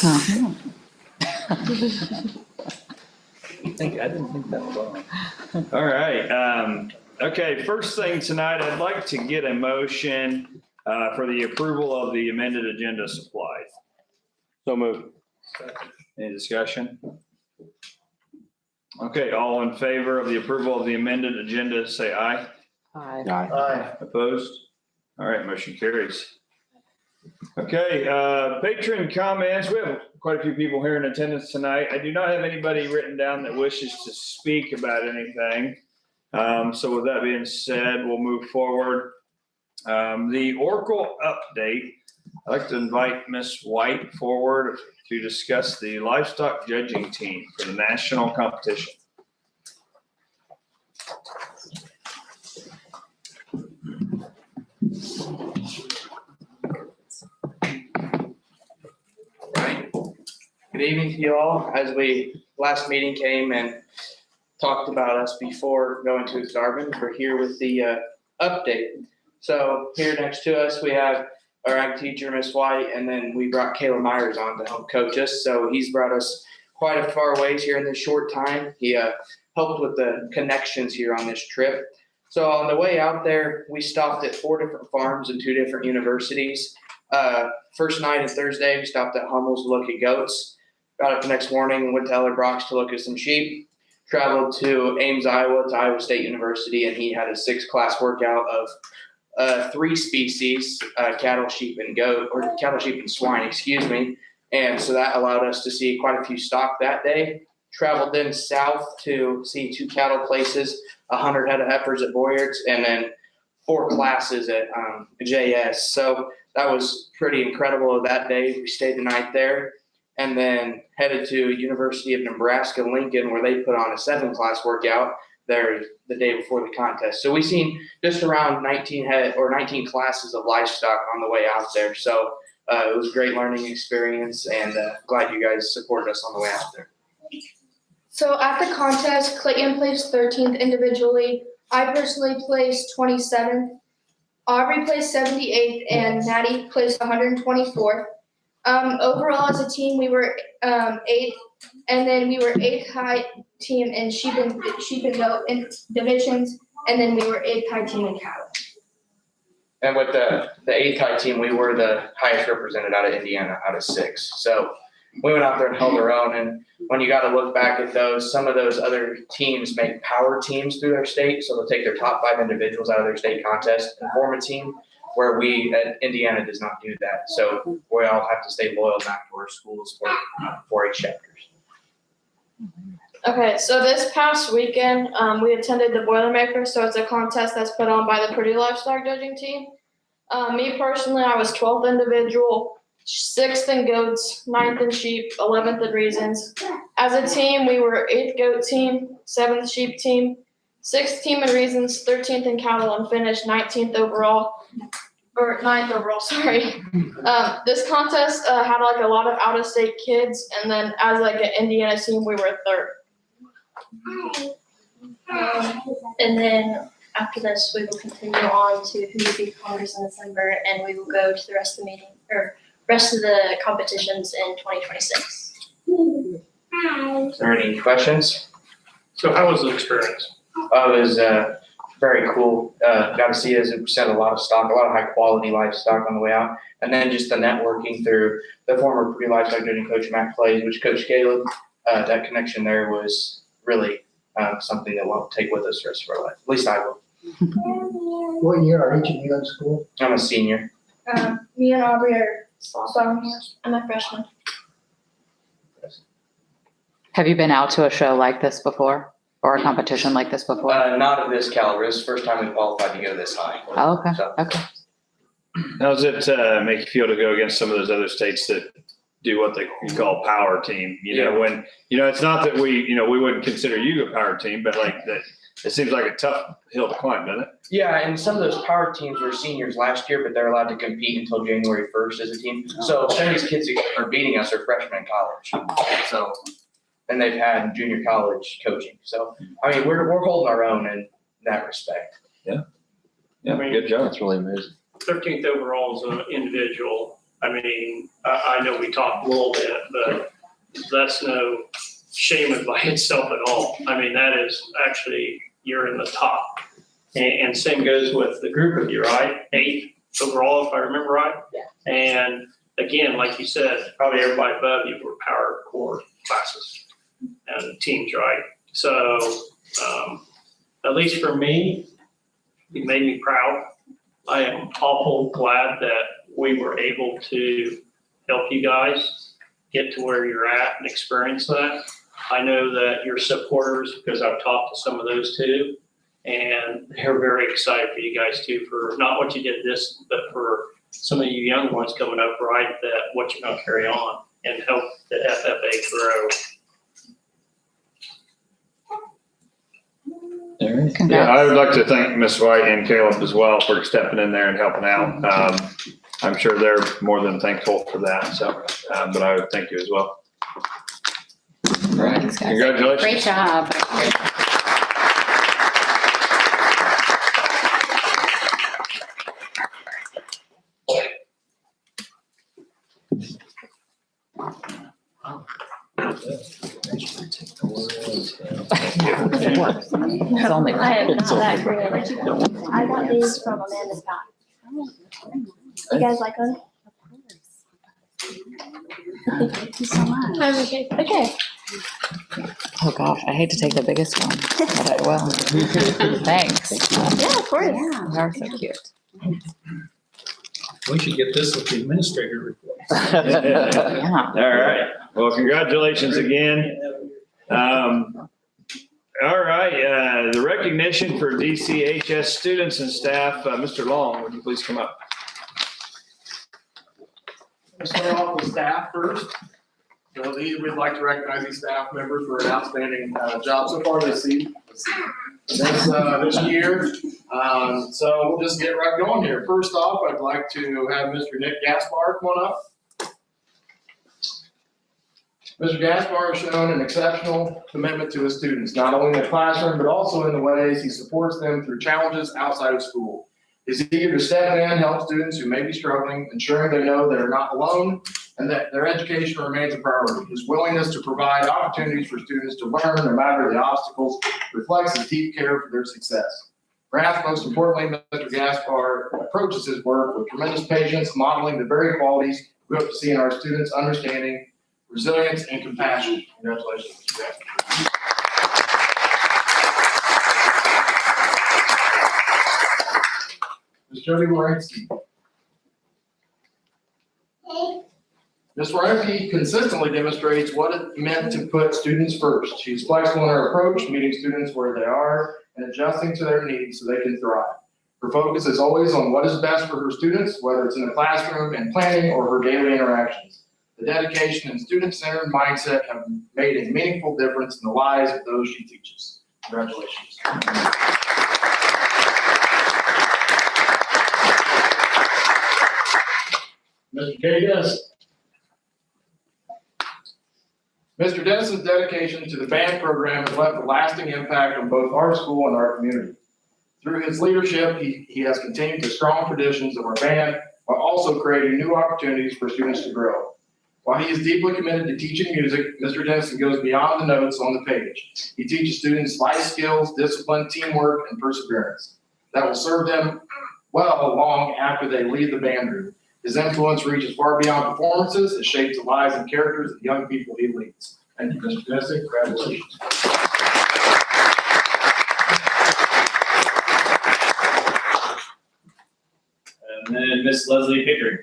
Uh-huh. I didn't think that long. All right. Okay, first thing tonight, I'd like to get a motion for the approval of the amended agenda supplies. So moved. Any discussion? Okay, all in favor of the approval of the amended agenda, say aye. Aye. Aye. Opposed? All right, motion carries. Okay, patron comments. We have quite a few people here in attendance tonight. I do not have anybody written down that wishes to speak about anything. So with that being said, we'll move forward. The Oracle update. I'd like to invite Ms. White forward to discuss the livestock judging team for the national competition. Right. Good evening to you all. As we last meeting came and talked about us before going to Darwin, we're here with the update. So here next to us, we have our ag teacher, Miss White, and then we brought Kayla Myers on to help coach us. So he's brought us quite a far ways here in this short time. He helped with the connections here on this trip. So on the way out there, we stopped at 4 different farms and 2 different universities. First night and Thursday, we stopped at Hummel's to look at goats. Got up the next morning and went to Eller Brock's to look at some sheep. Traveled to Ames, Iowa, to Iowa State University, and he had a 6-class workout of 3 species, cattle, sheep, and goat, or cattle, sheep, and swine, excuse me. And so that allowed us to see quite a few stock that day. Traveled then south to see 2 cattle places, 100 head of heifers at Boyards, and then 4 classes at JS. So that was pretty incredible that day. We stayed the night there and then headed to University of Nebraska-Lincoln, where they put on a 7-class workout there the day before the contest. So we seen just around 19 classes of livestock on the way out there. So it was a great learning experience, and glad you guys supported us on the way out there. So at the contest, Clayton placed 13th individually. I personally placed 27th. Aubrey placed 78th, and Natty placed 124th. Overall, as a team, we were 8th, and then we were 8th high team in sheep and goat in divisions, and then we were 8th high team in cattle. And with the 8th high team, we were the highest represented out of Indiana, out of 6. So we went out there and held our own. And when you got to look back at those, some of those other teams make power teams through their state. So they'll take their top 5 individuals out of their state contest and form a team, where we at Indiana does not do that. So we all have to stay loyal back to our schools for 4-H chapters. Okay, so this past weekend, we attended the Boilermaker, so it's a contest that's put on by the Purdue Livestock Judging Team. Me personally, I was 12th individual, 6th in goats, 9th in sheep, 11th in reasons. As a team, we were 8th goat team, 7th sheep team, 6th team in reasons, 13th in cattle, and finished 19th overall. Or 9th overall, sorry. This contest had like a lot of out-of-state kids, and then as like an Indiana team, we were 3rd. And then after this, we will continue on to who will be Congress in December, and we will go to the rest of the meeting or rest of the competitions in 2026. Is there any questions? So how was the experience? It was very cool. Got to see, as we said, a lot of stock, a lot of high quality livestock on the way out. And then just the networking through the former Purdue Livestock Judging coach Matt Clays, which Coach Caleb, that connection there was really something that we'll take with us the rest of our life. At least I will. What year are each of you in school? I'm a senior. Me and Aubrey are sophomores. I'm a freshman. Have you been out to a show like this before or a competition like this before? Not of this caliber. This is the first time we qualified to go this high. Oh, okay. So, Okay. How does it make you feel to go against some of those other states that do what they call power team? You know, when, it's not that we wouldn't consider you a power team, but like that, it seems like a tough hill to climb, doesn't it? yeah, and some of those power teams were seniors last year, but they're allowed to compete until January 1st as a team. So some of these kids that are beating us are freshmen in college. So, and they've had junior college coaching. So, I mean, we're holding our own in that respect. Yeah, good job. That's really amazing. 13th overall is an individual. I mean, I know we talked a little bit, but that's no shame by itself at all. I mean, that is actually, you're in the top. And same goes with the group of you, right? 8 overall, if I remember right. Yeah. And again, like you said, probably everybody above you were power core classes and teams, right? So at least for me, it made me proud. I am awful glad that we were able to help you guys get to where you're at and experience that. I know that your supporters, because I've talked to some of those too, and they're very excited for you guys too, for not what you did this, but for some of you young ones coming up, right, that what you're gonna carry on and help the FFA grow. Yeah, Congrats. I would like to thank Ms. White and Caleb as well for stepping in there and helping out. I'm sure they're more than thankful for that, so, but I would thank you as well. All right, Thanks, guys. congratulations. Great job. It's only. I am not that great. I got these from Amanda Scott. You guys like them? Thank you so much. Okay. Okay. Oh gosh, I hate to take the biggest one, but I will. Thanks. Yeah, of course. Yeah. They're so cute. We should get this with the administrator report. Yeah. All right, well, congratulations again. All right, the recognition for DCHS students and staff, Mr. Long, would you please come up? We'll start off with staff first. So we'd like to recognize these staff members for an outstanding job so far this year. This year. So we'll just get right going here. First off, I'd like to have Mr. Nick Gaspar come on up. Mr. Gaspar has shown an exceptional commitment to his students, not only in the classroom, but also in the ways he supports them through challenges outside of school. He's eager to step in, help students who may be struggling, ensuring they know they're not alone and that their education remains a priority. His willingness to provide opportunities for students to learn no matter the obstacles reflects his deep care for their success. Perhaps most importantly, Mr. Gaspar approaches his work with tremendous patience, modeling the very qualities we hope to see in our students: understanding, resilience, and compassion. Congratulations, Mr. Gaspar. Ms. Jody Morenski. Ms. Morenski consistently demonstrates what it meant to put students first. She's flexible in her approach, meeting students where they are and adjusting to their needs so they can thrive. Her focus is always on what is best for her students, whether it's in the classroom and planning or her daily interactions. The dedication and student-centered mindset have made a meaningful difference in the lives of those she teaches. Congratulations. Mr. K. Dennis. Mr. Dennis's dedication to the band program has left a lasting impact on both our school and our community. Through his leadership, he has continued the strong traditions of our band while also creating new opportunities for students to grow. While he is deeply committed to teaching music, Mr. Dennison goes beyond the notes on the page. He teaches students life skills, discipline, teamwork, and perseverance that will serve them well long after they leave the band room. His influence reaches far beyond performances. It shapes the lives and characters of the young people he leads. Thank you, Mr. Dennison. Congratulations. And then Miss Leslie Pickering.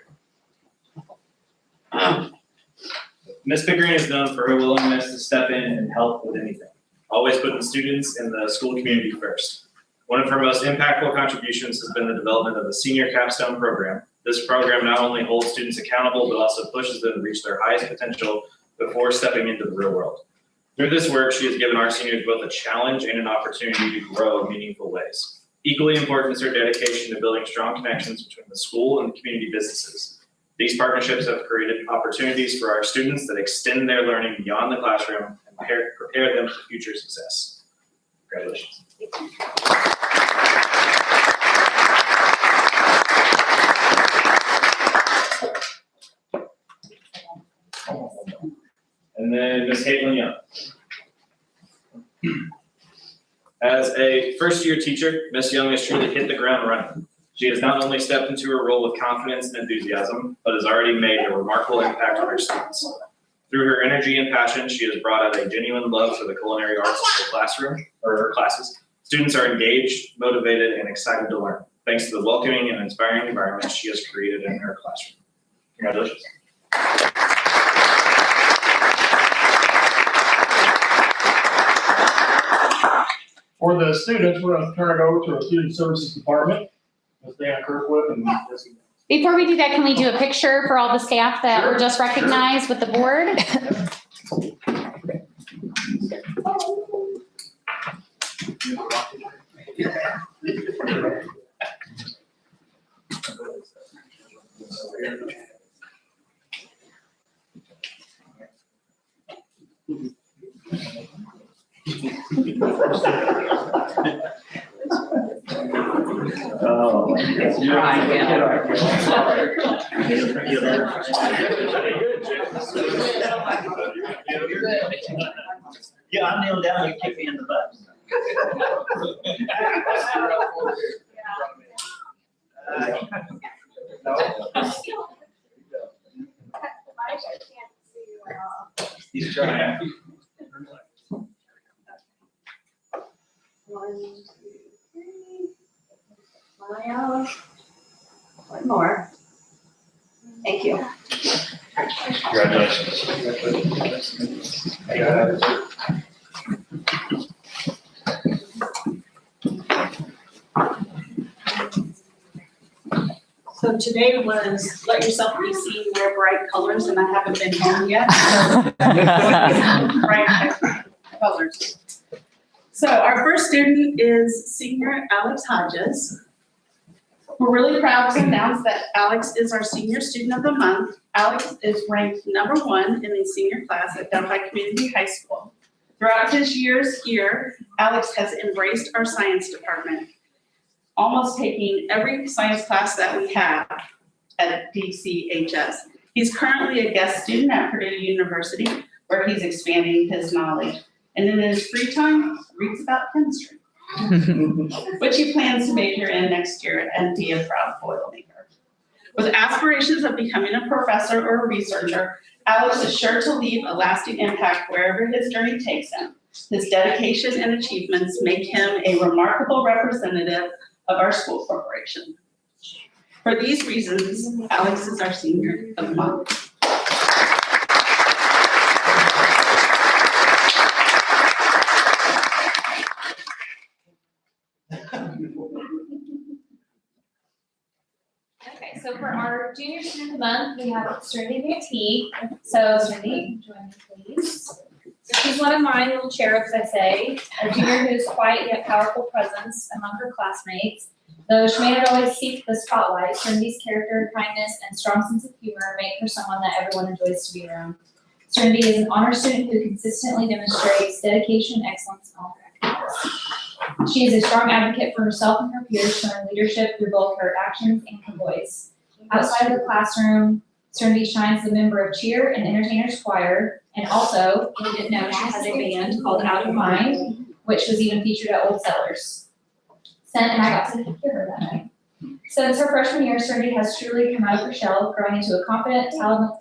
Miss Pickering is known for her willingness to step in and help with anything, always putting students and the school community first. One of her most impactful contributions has been the development of the Senior Capstone Program. This program not only holds students accountable, but also pushes them to reach their highest potential before stepping into the real world. Through this work, she has given our seniors both a challenge and an opportunity to grow in meaningful ways. Equally important is her dedication to building strong connections between the school and the community businesses. These partnerships have created opportunities for our students that extend their learning beyond the classroom and prepare them for future success. Congratulations. Ms. Caitlin Young. As a first-year teacher, Ms. Young has truly hit the ground running. She has not only stepped into her role with confidence and enthusiasm, but has already made a remarkable impact on her students. Through her energy and passion, she has brought out a genuine love for the culinary arts in her classroom, or her classes. Students are engaged, motivated, and excited to learn, thanks to the welcoming and inspiring environment she has created in her classroom. Congratulations. For the students, we're gonna turn it over to our Student Services Department, Ms. Dana Kirkwood and Jesse. Before we do that, can we do a picture for all the staff that were just recognized with the board? Oh. Yeah, I kneel down and kick me in the butt. He's trying. 1, 2, 3. Smile. One more. Thank you. Congratulations. So today was let yourself be seen, wear bright colors, and I haven't been home yet. Bright colors. So our first student is senior Alex Hodges. We're really proud to announce that Alex is our senior student of the month. Alex is ranked #1 in the senior class at Delphi Community High School. Throughout his years here, Alex has embraced our science department, almost taking every science class that we have at DCHS. He's currently a guest student at Purdue University, where he's expanding his knowledge. And in his free time, reads about chemistry, which he plans to major in next year and be a proud Boilermaker. With aspirations of becoming a professor or a researcher, Alex is sure to leave a lasting impact wherever his journey takes him. His dedication and achievements make him a remarkable representative of our school corporation. For these reasons, Alex is our senior of the month. Okay, so for our junior student of the month, we have Serenity McTee. So Serenity, join me please. So she's one of my little cherubs, I say, a junior who's quiet yet powerful presence among her classmates. Though she may not always seek the spotlight, Serenity's character, kindness, and strong sense of humor make her someone that everyone enjoys to be around. Serenity is an honor student who consistently demonstrates dedication and excellence in all her activities. She is a strong advocate for herself and her peers, showing leadership through both her actions and her voice. Outside of the classroom, Serenity shines as a member of cheer and entertainers choir, and also, if you didn't know, she has a band called Out of Mind, which was even featured at Old Sellers. Sen and I got to hear her that night. Since her freshman year, Serenity has truly come out of her shell, growing into a confident,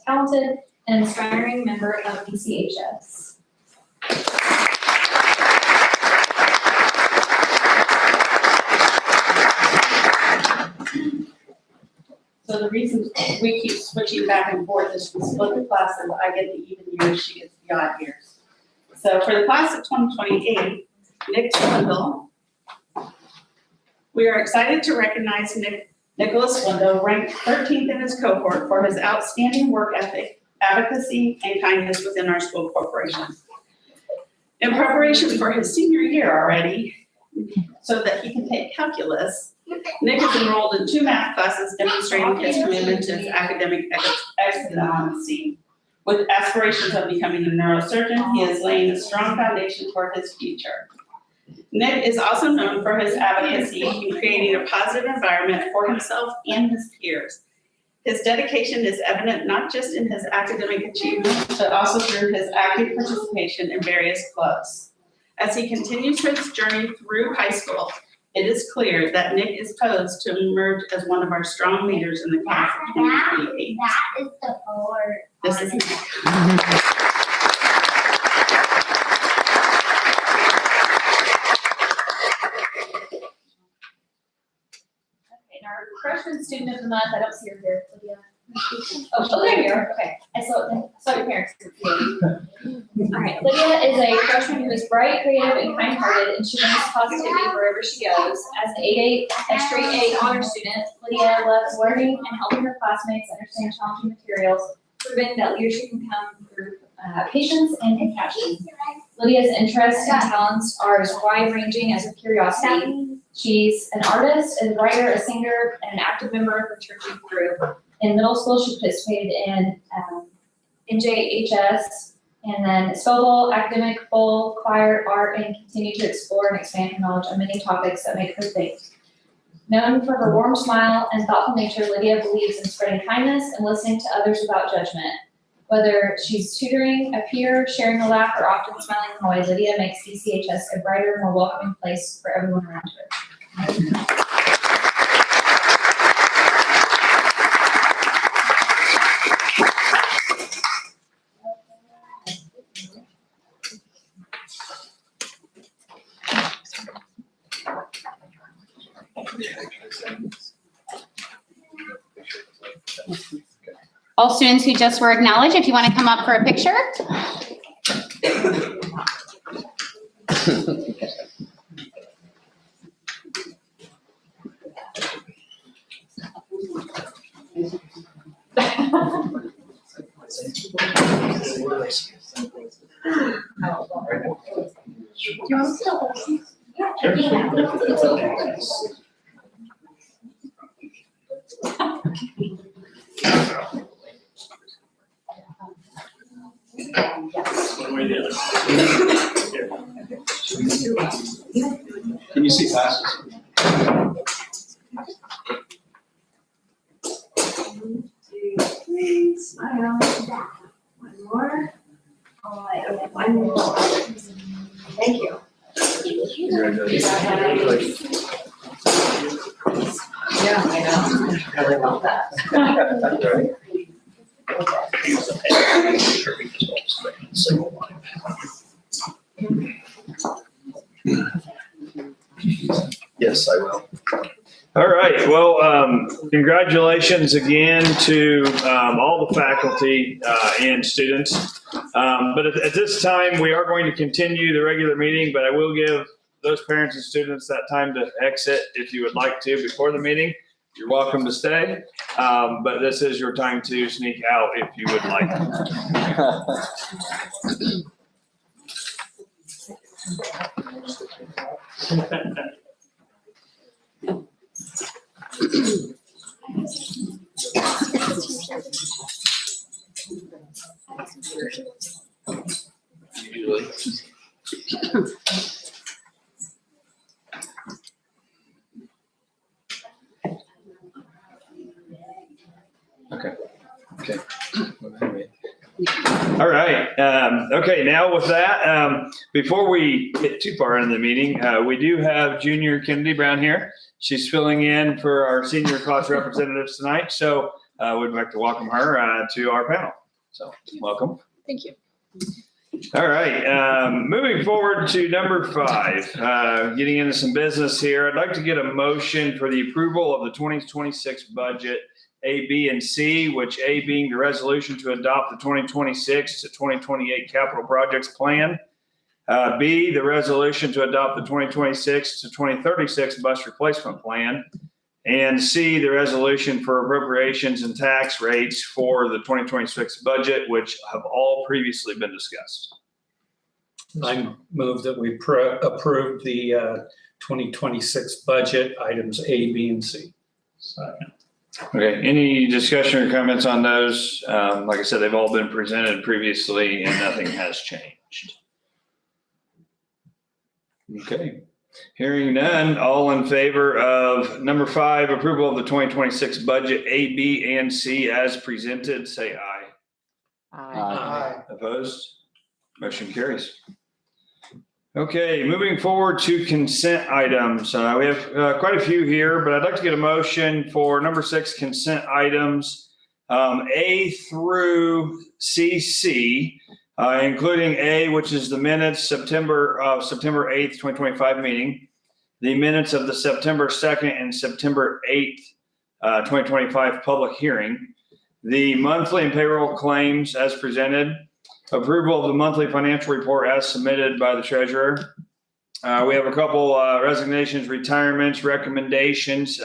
talented, and inspiring member of DCHS. So the reason we keep switching back and forth is we split the classes. I get the even years, she gets the odd years. So for the class of 2028, Nick Swindle. We are excited to recognize Nicholas Swindle, ranked 13th in his cohort for his outstanding work ethic, advocacy, and kindness within our school corporation. In preparation for his senior year already, so that he can take calculus, Nick is enrolled in 2 math classes demonstrating his commitment to his academic excellency. With aspirations of becoming a neurosurgeon, he is laying a strong foundation for his future. Nick is also known for his advocacy in creating a positive environment for himself and his peers. His dedication is evident not just in his academic achievements, but also through his active participation in various clubs. As he continues his journey through high school, it is clear that Nick is poised to emerge as one of our strong leaders in the class of 2028. That is the board. This is Nick. And our freshman student of the month, I don't see her here, Lydia. Oh, there you are, okay. I saw your parents. All right, Lydia is a freshman who is bright, creative, and kind-hearted, and she brings positivity wherever she goes. As a straight A honor student, Lydia loves learning and helping her classmates understand challenging materials, proving that leadership can come through patience and compassion. Lydia's interests and talents are as wide-ranging as her curiosity. She's an artist, a writer, a singer, and an active member of her church youth group. In middle school, she participated in NJHS, and then Sobel, academic, full, choir, art, and continued to explore and expand her knowledge on many topics that make her think. Known for her warm smile and thoughtful nature, Lydia believes in spreading kindness and listening to others without judgment. Whether she's tutoring a peer, sharing a laugh, or often smiling away, Lydia makes DCHS a brighter, more welcoming place for everyone around her. All students who just were acknowledged, if you want to come up for a picture. Can you see passes? Smile. One more. All right, okay, one more. Thank you. Yeah, I know. I really love that. Yes, I will. All right, well, congratulations again to all the faculty and students. But at this time, we are going to continue the regular meeting, but I will give those parents and students that time to exit if you would like to before the meeting. You're welcome to stay, but this is your time to sneak out if you would like. Okay. All right. Okay. Now with that, before we get too far into the meeting, we do have Junior Kennedy Brown here. She's filling in for our senior class representatives tonight. So we'd like to welcome her to our panel. So welcome. Thank you. All right. Moving forward to number 5, getting into some business here. I'd like to get a motion for the approval of the 2026 budget, A, B, and C, which A being the resolution to adopt the 2026 to 2028 capital projects plan. B, the resolution to adopt the 2026 to 2036 bus replacement plan. And C, the resolution for appropriations and tax rates for the 2026 budget, which have all previously been discussed. I move that we approve the 2026 budget items A, B, and C. Okay, any discussion or comments on those? Like I said, they've all been presented previously and nothing has changed. Okay, Hearing none, all in favor of number 5, approval of the 2026 budget A, B, and C as presented, say aye. Aye. Opposed? Motion carries. Okay, moving forward to consent items. We have quite a few here, but I'd like to get a motion for number 6 consent items, A through CC, including A, which is the minutes September 8th, 2025 meeting, the minutes of the September 2nd and September 8th, 2025 public hearing, the monthly and payroll claims as presented, approval of the monthly financial report as submitted by the treasurer. We have a couple resignations, retirements, recommendations,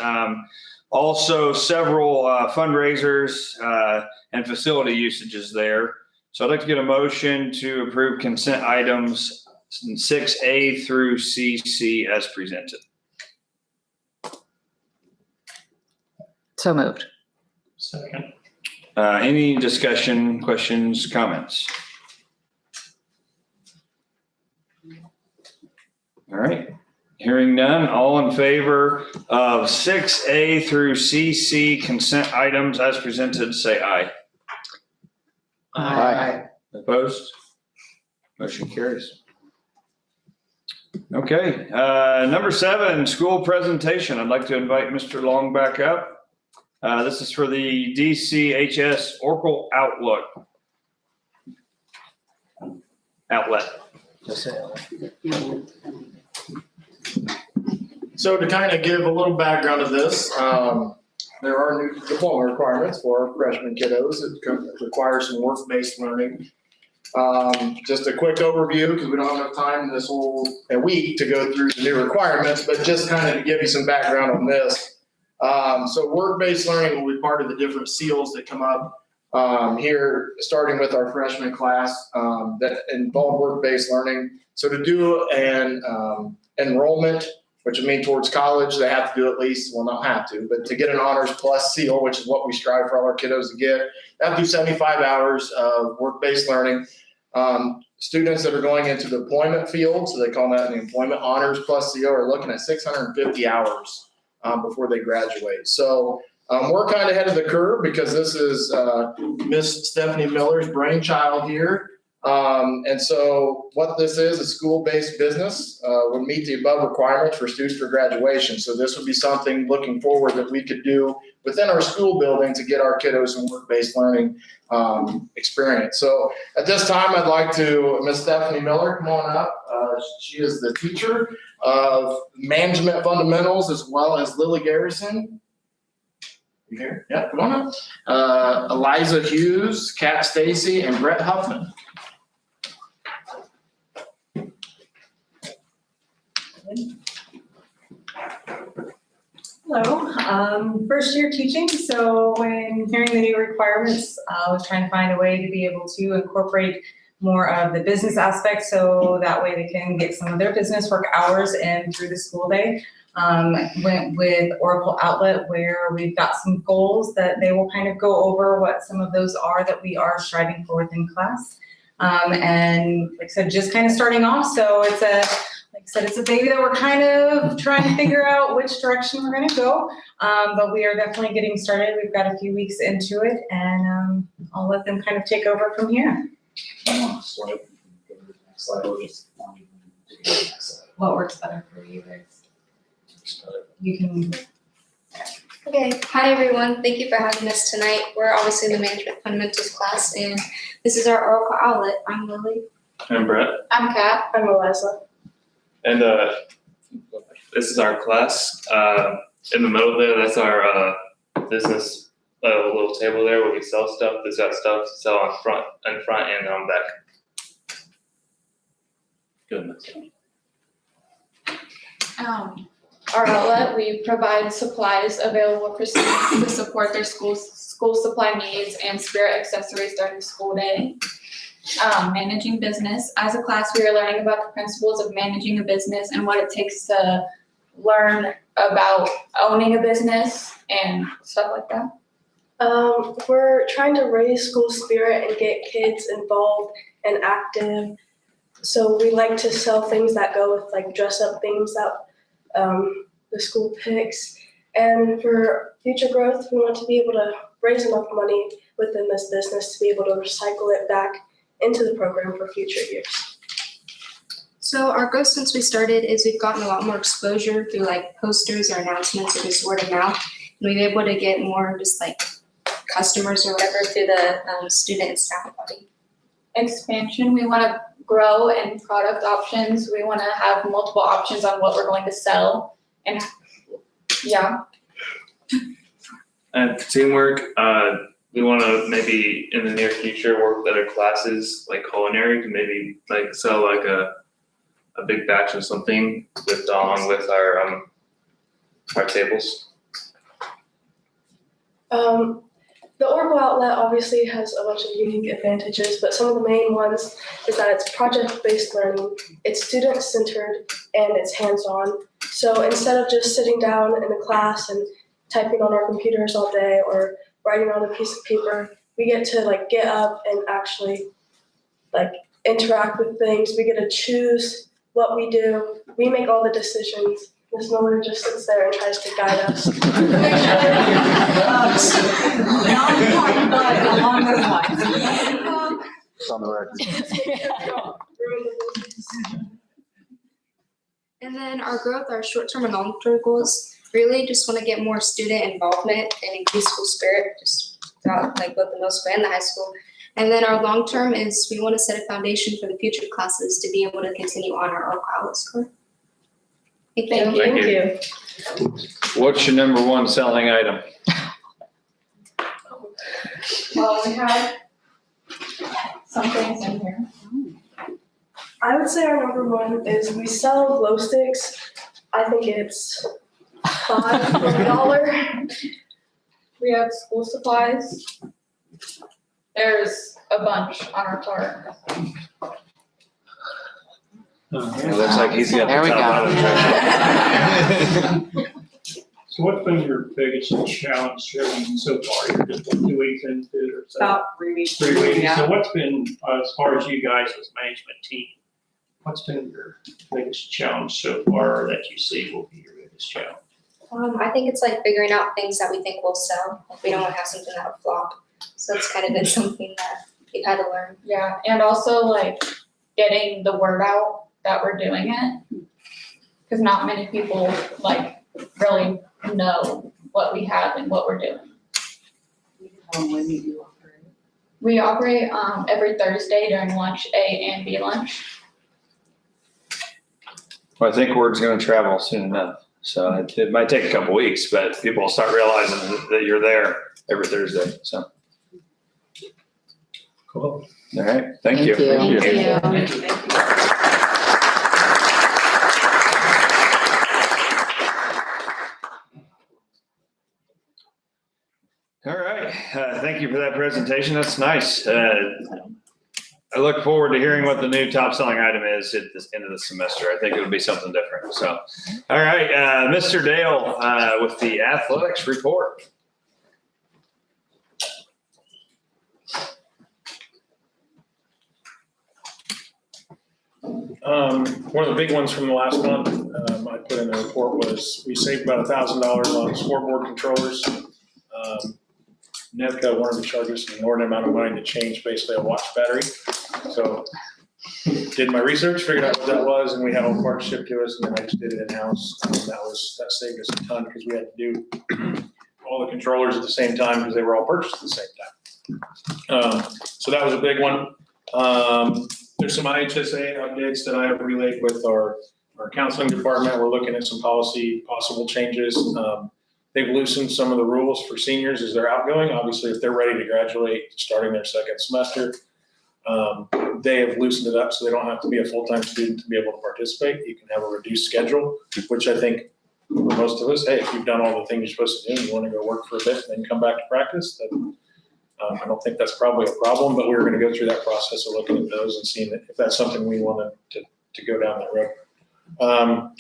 also several fundraisers and facility usages there. So I'd like to get a motion to approve consent items 6A through CC as presented. So moved. Second. Any discussion, questions, comments? All right, hearing none, all in favor of 6A through CC consent items as presented, say aye. Aye. Opposed? Motion carries. Okay, number 7, school presentation. I'd like to invite Mr. Long back up. This is for the DCHS Oracle Outlet. So to kind of give a little background of this, there are new diploma requirements for freshman kiddos. It requires some work-based learning. Just a quick overview, because we don't have enough time this whole week to go through the new requirements, but just kind of to give you some background on this. So work-based learning will be part of the different seals that come up here, starting with our freshman class that involve work-based learning. So to do an enrollment, which would mean towards college, they have to do at least, well, not have to, but to get an honors plus seal, which is what we strive for all our kiddos to get, they have to do 75 hours of work-based learning. Students that are going into the employment field, so they call that the employment honors plus seal, are looking at 650 hours before they graduate. So we're kind of ahead of the curve because this is Miss Stephanie Miller's brainchild here. And so what this is, a school-based business would meet the above requirements for students for graduation. So this would be something looking forward that we could do within our school building to get our kiddos some work-based learning experience. So at this time, I'd like to, Miss Stephanie Miller, come on up. She is the teacher of management fundamentals, as well as Lily Garrison. You here? Yeah, come on up. Eliza Hughes, Kat Stacy, and Brett Huffman. Hello, first year teaching, so when hearing the new requirements, I was trying to find a way to be able to incorporate more of the business aspect, so that way they can get some of their business work hours in through the school day. Went with Oracle Outlet, where we've got some goals that they will kind of go over what some of those are that we are striving for within class. And like I said, just kind of starting off, so it's it's a baby that we're kind of trying to figure out which direction we're gonna go. But we are definitely getting started. We've got a few weeks into it, and I'll let them kind of take over from here. What works better for you guys? You can. Okay, hi everyone. Thank you for having us tonight. We're obviously in the management fundamentals class, and this is our Oracle Outlet. I'm Lily. I'm Brett. I'm Kat. I'm Eliza. And this is our class. In the middle there, that's our business little table there where we sell stuff. There's got stuff to sell in front and on back. Goodness. Our outlet, we provide supplies available for students to support their school supply needs and spirit accessories during the school day. Managing business. As a class, we are learning about the principles of managing a business and what it takes to learn about owning a business and stuff like that. We're trying to raise school spirit and get kids involved and active So we like to sell things that go with like dress up things that the school picks. And for future growth, we want to be able to raise enough money within this business to be able to recycle it back into the program for future years. So our growth since we started is we've gotten a lot more exposure through like posters or announcements or just word of mouth. And we've been able to get more just like customers or whatever through the student and staff body. Expansion, we want to grow in product options. We want to have multiple options on what we're going to sell. And yeah. And teamwork, we want to maybe in the near future work with other classes like culinary to maybe like sell like a big batch of something with along with our tables. The Oracle outlet obviously has a bunch of unique advantages, but some of the main ones is that it's project-based learning, it's student-centered, and it's hands-on. So instead of just sitting down in the class and typing on our computers all day or writing on a piece of paper, we get to like get up and actually like interact with things. We get to choose what we do. We make all the decisions. Ms. Miller just sits there and tries to guide us. Along those lines. It's on the record. And then our growth, our short-term and long-term goals, really just want to get more student involvement and increase school spirit, just throughout like both the middle school and the high school. And then our long-term is we want to set a foundation for the future classes to be able to continue on our Oracle outlet score. Thank you. What's your number one selling item? Well, we have some things in here. I would say our number one is we sell glow sticks. I think it's $5 for $1. We have school supplies. There's a bunch on our cart. It looks like he's got There we the top out of the treasure. So what's been your biggest challenge so far? You're just 2 weeks into it or so? About 3 weeks. 3 weeks. Yeah. So what's been, as far as you guys as management team, what's been your biggest challenge so far that you see will be your biggest challenge? I think it's like figuring out things that we think will sell. Like we don't want to have something that will flop. So it's kind of been something that we've had to learn. Yeah, and also like getting the word out that we're doing it. Because not many people like really know what we have and what we're doing. When you do operate. We operate every Thursday during lunch, A and B lunch. Well, I think word's gonna travel soon enough. So it might take a couple weeks, but people will start realizing that you're there every Thursday, so. Cool. All right, thank you. Thank you. All right, thank you for that presentation. That's nice. I look forward to hearing what the new top selling item is at the end of the semester. I think it'll be something different. So, all right, Mr. Dale with the athletics report. One of the big ones from the last month, I put in the report was we saved about $1,000 on scoreboard controllers. Nevco wanted to charge us an inordinate amount of money to change basically a watch battery. So did my research, figured out what that was, and we had all parts shipped to us, and then I just did it in-house. That saved us a ton because we had to do all the controllers at the same time because they were all purchased at the same time. So that was a big one. There's some IHSA updates that I have relayed with our counseling department. We're looking at some possible changes. They've loosened some of the rules for seniors as they're outgoing. Obviously, if they're ready to graduate, starting their second semester, they have loosened it up so they don't have to be a full-time student to be able to participate. You can have a reduced schedule, which I think for most of us, hey, if you've done all the things you're supposed to do and you want to go work for a bit and then come back to practice, then I don't think that's probably a problem, but we're going to go through that process of looking at those and seeing if that's something we want to go down that road.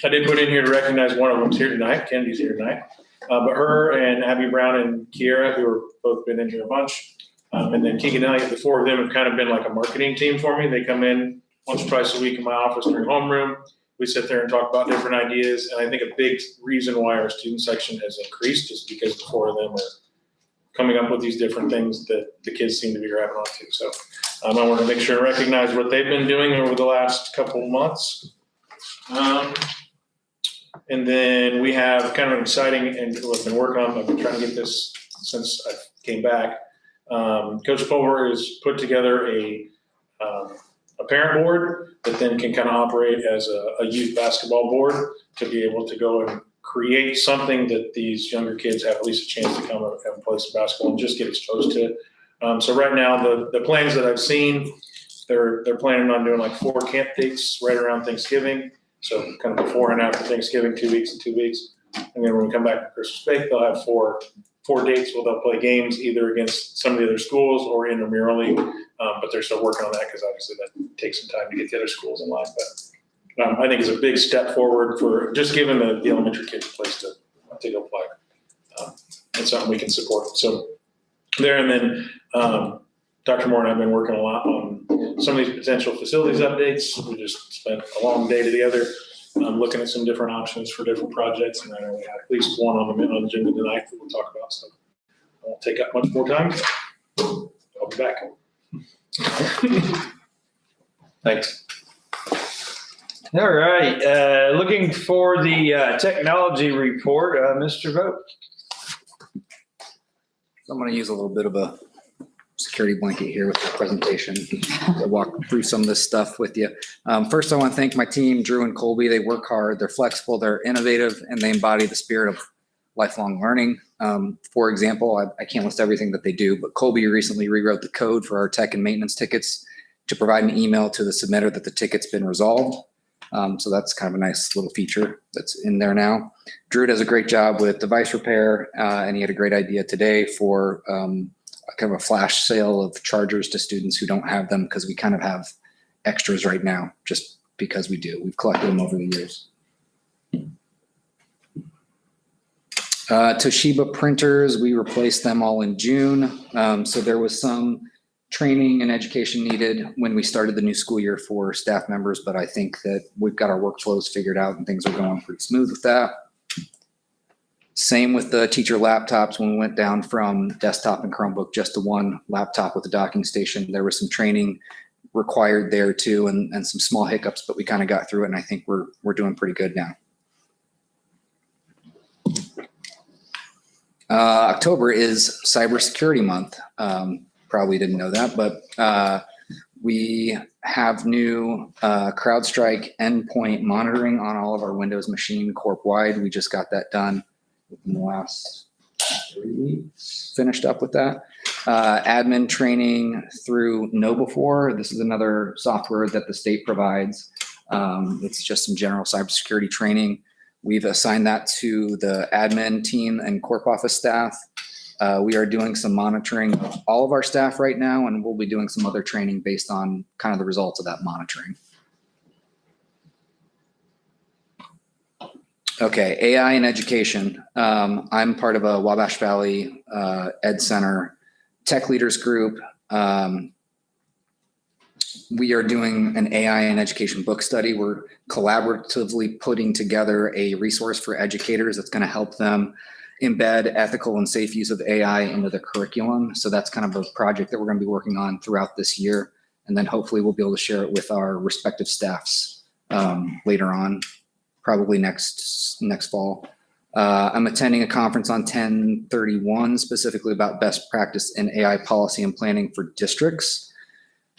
I did put in here to recognize one of them's here tonight. Kennedy's here tonight. But her and Abby Brown and Kiera, who have both been injured a bunch, and then Keegan and Elliott, the four of them have kind of been like a marketing team for me. They come in once or twice a week in my office during homeroom. We sit there and talk about different ideas, and I think a big reason why our student section has increased is because the four of them are coming up with these different things that the kids seem to be grabbing onto. So I want to make sure and recognize what they've been doing over the last couple of months. And then we have kind of an exciting, and we've been working on, I've been trying to get this since I came back. Coach Pulver has put together a parent board that then can kind of operate as a youth basketball board to be able to go and create something that these younger kids have at least a chance to come and play some basketball and just get exposed to it. So right now, the plans that I've seen, they're planning on doing like 4 camp dates right around Thanksgiving. So kind of before and after Thanksgiving, 2 weeks and 2 weeks. And then when we come back to Christmas break, they'll have four dates where they'll play games either against some of the other schools or intramurally. But they're still working on that because obviously that takes some time to get the other schools in line. But I think it's a big step forward for just giving the elementary kids a place to go play. It's something we can support. So there, and then Dr. Moore and I have been working a lot on some of these potential facilities updates. We just spent a long day together looking at some different options for different projects. And I know we have at least one on the agenda tonight that we'll talk about. So I won't take up much more time. I'll be back. Thanks. All right, looking for the technology report, Mr. Vogt. I'm going to use a little bit of a security blanket here with the presentation to walk through some of this stuff with you. First, I want to thank my team, Drew and Colby. They work hard, they're flexible, they're innovative, and they embody the spirit of lifelong learning. For example, I can't list everything that they do, but Colby recently rewrote the code for our tech and maintenance tickets to provide an email to the submitter that the ticket's been resolved. So that's kind of a nice little feature that's in there now. Drew does a great job with device repair, and he had a great idea today for kind of a flash sale of chargers to students who don't have them, because we kind of have extras right now just because we do. We've collected them over the years. Toshiba printers, we replaced them all in June. So there was some training and education needed when we started the new school year for staff members, but I think that we've got our workflows figured out and things are going pretty smooth with that. Same with the teacher laptops. When we went down from desktop and Chromebook just to one laptop with a docking station, there was some training required there too, and some small hiccups, but we kind of got through it, and I think we're doing pretty good now. October is Cybersecurity Month. Probably didn't know that, but we have new CrowdStrike endpoint monitoring on all of our Windows machine corp-wide. We just got that done in the last 3 weeks, finished up with that. Admin training through KnowBe4. This is another software that the state provides. It's just some general cybersecurity training. We've assigned that to the admin team and corp office staff. We are doing some monitoring of all of our staff right now, and we'll be doing some other training based on kind of the results of that monitoring. Okay, AI in education. I'm part of a Wabash Valley Ed Center Tech Leaders Group. We are doing an AI in education book study. We're collaboratively putting together a resource for educators that's going to help them embed ethical and safe use of AI into the curriculum. So that's kind of a project that we're going to be working on throughout this year. And then hopefully we'll be able to share it with our respective staffs later on, probably next fall. I'm attending a conference on 10/31 specifically about best practice in AI policy and planning for districts.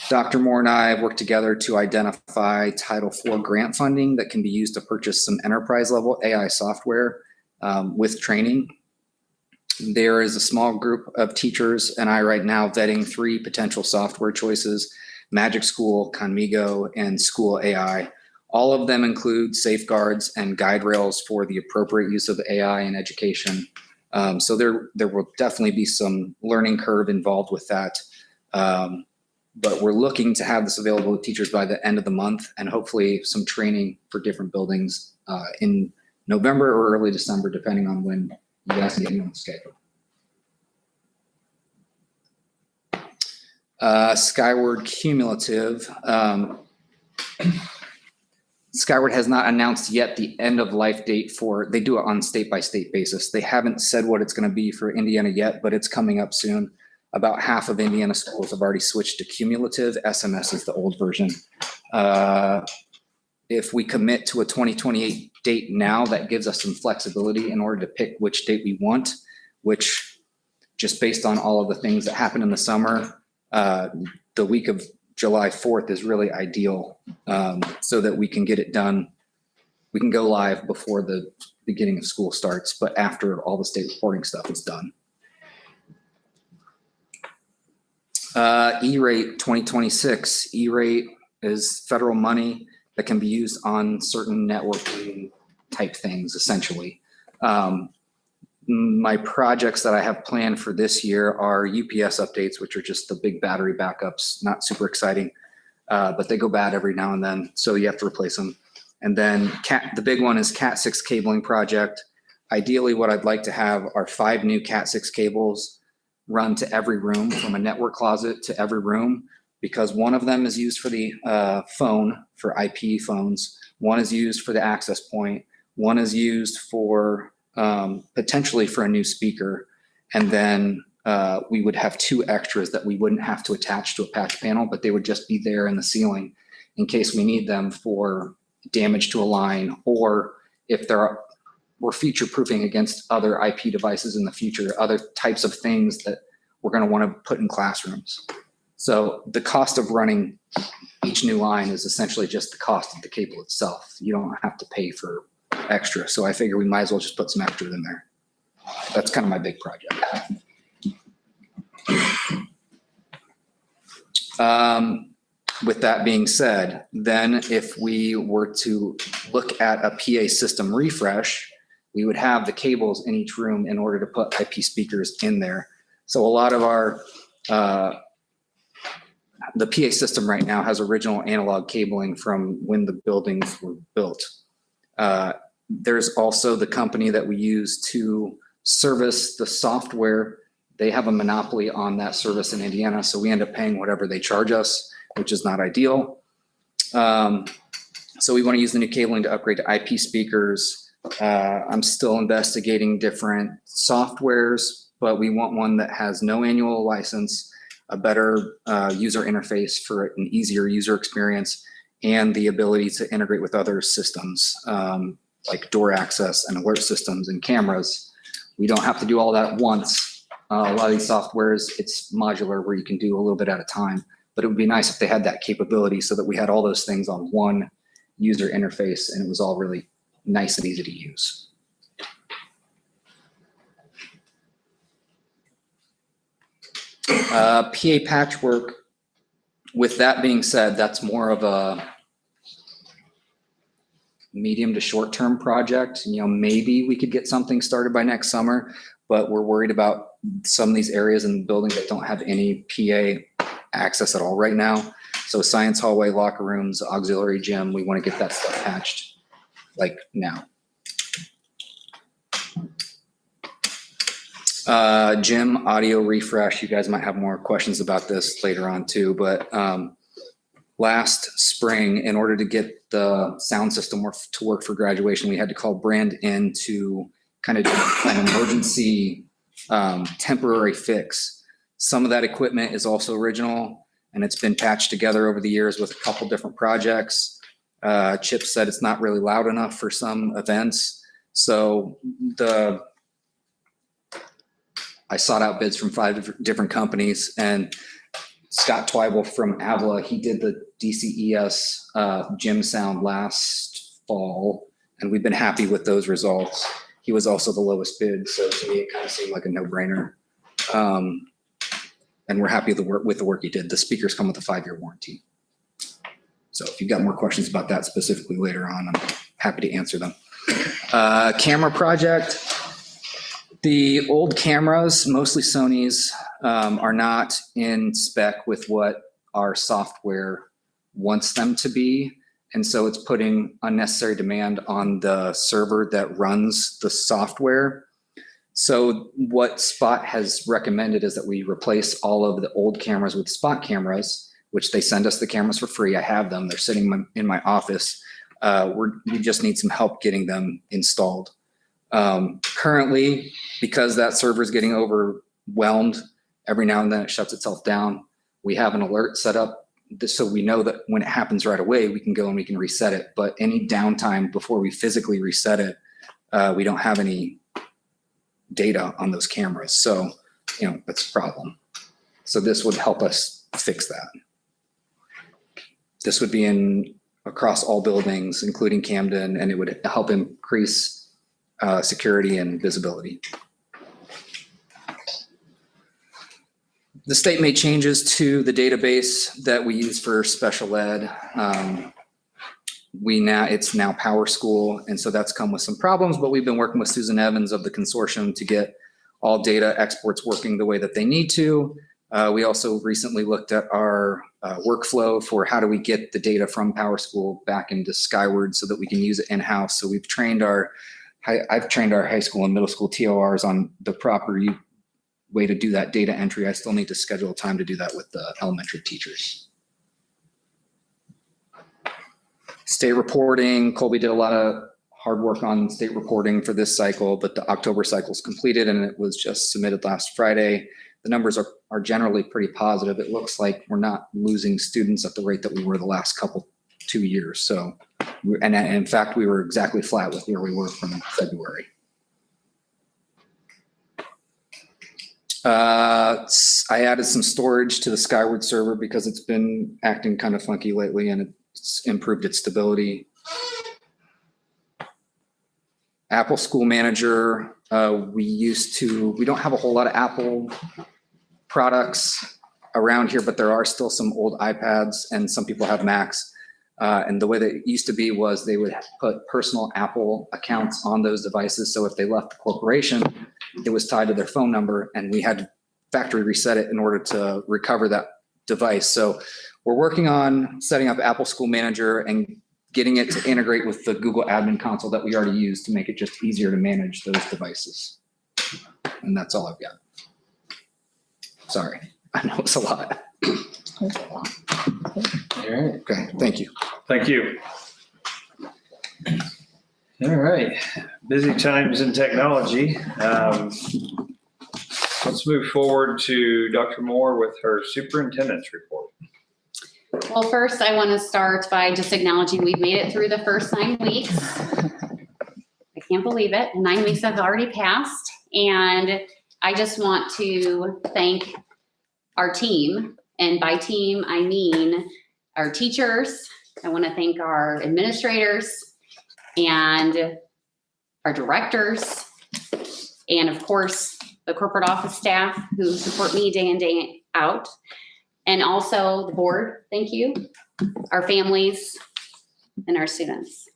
Dr. Moore and I have worked together to identify Title IV grant funding that can be used to purchase some enterprise level AI software with training. There is a small group of teachers and I right now vetting 3 potential software choices: Magic School, Conmigo, and School AI. All of them include safeguards and guide rails for the appropriate use of AI in education. So there will definitely be some learning curve involved with that. But we're looking to have this available to teachers by the end of the month, and hopefully some training for different buildings in November or early December, depending on when you guys can get me on the schedule. Skyward Cumulative. Skyward has not announced yet the end of life date for, they do it on state by state basis. They haven't said what it's going to be for Indiana yet, but it's coming up soon. About half of Indiana schools have already switched to cumulative. SMS is the old version. If we commit to a 2028 date now, that gives us some flexibility in order to pick which date we want, which just based on all of the things that happen in the summer, the week of July 4th is really ideal, so that we can get it done. We can go live before the beginning of school starts, but after all the state reporting stuff is done. E-rate 2026. E-rate is federal money that can be used on certain networking type things, essentially. My projects that I have planned for this year are UPS updates, which are just the big battery backups, not super exciting, but they go bad every now and then, so you have to replace them. And then the big one is Cat 6 cabling project. Ideally, what I'd like to have are 5 new Cat 6 cables run to every room, from a network closet to every room, because one of them is used for the phone, for IP phones. One is used for the access point. One is used for potentially for a new speaker. And then we would have 2 extras that we wouldn't have to attach to a patch panel, but they would just be there in the ceiling in case we need them for damage to a line, or if we're future proofing against other IP devices in the future, other types of things that we're going to want to put in classrooms. So the cost of running each new line is essentially just the cost of the cable itself. You don't have to pay for extra. So I figure we might as well just put some extras in there. That's kind of my big project. With that being said, then if we were to look at a PA system refresh, we would have the cables in each room in order to put IP speakers in there. So a lot of our, the PA system right now has original analog cabling from when the buildings were built. There's also the company that we use to service the software. They have a monopoly on that service in Indiana, so we end up paying whatever they charge us, which is not ideal. So we want to use the new cabling to upgrade to IP speakers. I'm still investigating different softwares, but we want one that has no annual license, a better user interface for an easier user experience, and the ability to integrate with other systems like door access and alert systems and cameras. We don't have to do all that once. A lot of these softwares, it's modular where you can do a little bit at a time, but it would be nice if they had that capability so that we had all those things on one user interface and it was all really nice and easy to use. PA patchwork, with that being said, that's more of a medium to short-term project. You know, maybe we could get something started by next summer, but we're worried about some of these areas in the building that don't have any PA access at all right now. So science hallway, locker rooms, auxiliary gym, we want to get that stuff patched like now. Gym audio refresh. You guys might have more questions about this later on too, but last spring, in order to get the sound system to work for graduation, we had to call Brand in to kind of do an emergency temporary fix. Some of that equipment is also original and it's been patched together over the years with a couple different projects. Chip said it's not really loud enough for some events. So I sought out bids from 5 different companies, and Scott Twyble from Avila, he did the DCES gym sound last fall, and we've been happy with those results. He was also the lowest bid, so to me, it kind of seemed like a no-brainer. And we're happy with the work he did. The speakers come with a 5-year warranty. So if you've got more questions about that specifically later on, I'm happy to answer them. Camera project. The old cameras, mostly Sony's, are not in spec with what our software wants them to be. And so it's putting unnecessary demand on the server that runs the software. So what Spot has recommended is that we replace all of the old cameras with Spot cameras. which they send us the cameras for free. I have them. They're sitting in my office. We just need some help getting them installed. Currently, because that server is getting overwhelmed, every now and then it shuts itself down. We have an alert set up so we know that when it happens right away, we can go and we can reset it. But any downtime before we physically reset it, we don't have any data on those cameras. So, that's a problem. So this would help us fix that. This would be across all buildings, including Camden, and it would help increase security and visibility. The state made changes to the database that we use for special ed. It's now PowerSchool, and so that's come with some problems, but we've been working with Susan Evans of the consortium to get all data exports working the way that they need to. We also recently looked at our workflow for how do we get the data from PowerSchool back into Skyward so that we can use it in-house. So I've trained our high school and middle school TORs on the proper way to do that data entry. I still need to schedule time to do that with the elementary teachers. State reporting, Colby did a lot of hard work on state reporting for this cycle, but the October cycle is completed and it was just submitted last Friday. The numbers are generally pretty positive. It looks like we're not losing students at the rate that we were the last 2 years. So, and in fact, we were exactly flat with where we were from February. I added some storage to the Skyward server because it's been acting kind of funky lately and it's improved its stability. Apple School Manager, we don't have a whole lot of Apple products around here, but there are still some old iPads and some people have Macs. And the way that it used to be was they would put personal Apple accounts on those devices. So if they left the corporation, it was tied to their phone number and we had to factory reset it in order to recover that device. So we're working on setting up Apple School Manager and getting it to integrate with the Google Admin Console that we already use to make it just easier to manage those devices. And that's all I've got. Sorry, I know it's a lot. All right. Okay, thank you. Thank you. All right, busy times in technology. Let's move forward to Dr. Moore with her superintendent's report. Well, first I want to start by just acknowledging we've made it through the first 9 weeks. I can't believe it. 9 weeks have already passed. And I just want to thank our team. And by team, I mean our teachers. I want to thank our administrators and our directors. And of course, the corporate office staff who support me day in, day out. And also the board, thank you, our families, and our students.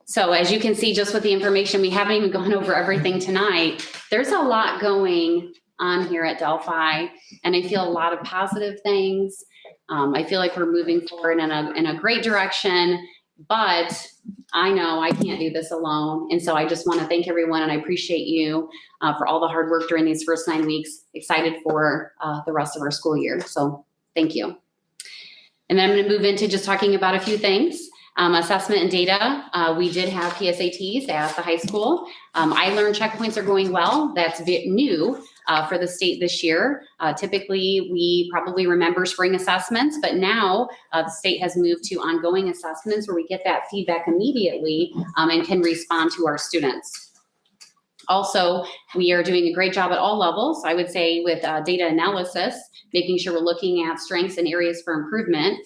So as you can see, just with the information, we haven't even gone over everything tonight. There's a lot going on here at Delphi, and I feel a lot of positive things. I feel like we're moving forward in a great direction, but I know I can't do this alone. And so I just want to thank everyone, and I appreciate you for all the hard work during these first 9 weeks. Excited for the rest of our school year. So thank you. And then I'm going to move into just talking about a few things. Assessment and data. We did have PSATs at the high school. I-Learn checkpoints are going well. That's new for the state this year. Typically, we probably remember spring assessments, but now the state has moved to ongoing assessments where we get that feedback immediately and can respond to our students. Also, we are doing a great job at all levels, I would say, with data analysis, making sure we're looking at strengths and areas for improvement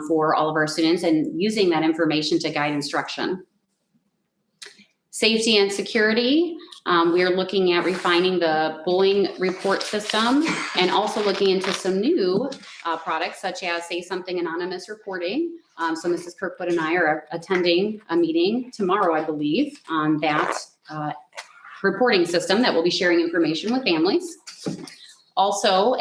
for all of our students and using that information to guide instruction. Safety and security, we are looking at refining the bullying report system and also looking into some new products such as Say Something Anonymous reporting. So Mrs. Kirkwood and I are attending a meeting tomorrow, I believe, on that reporting system that will be sharing information with families. Also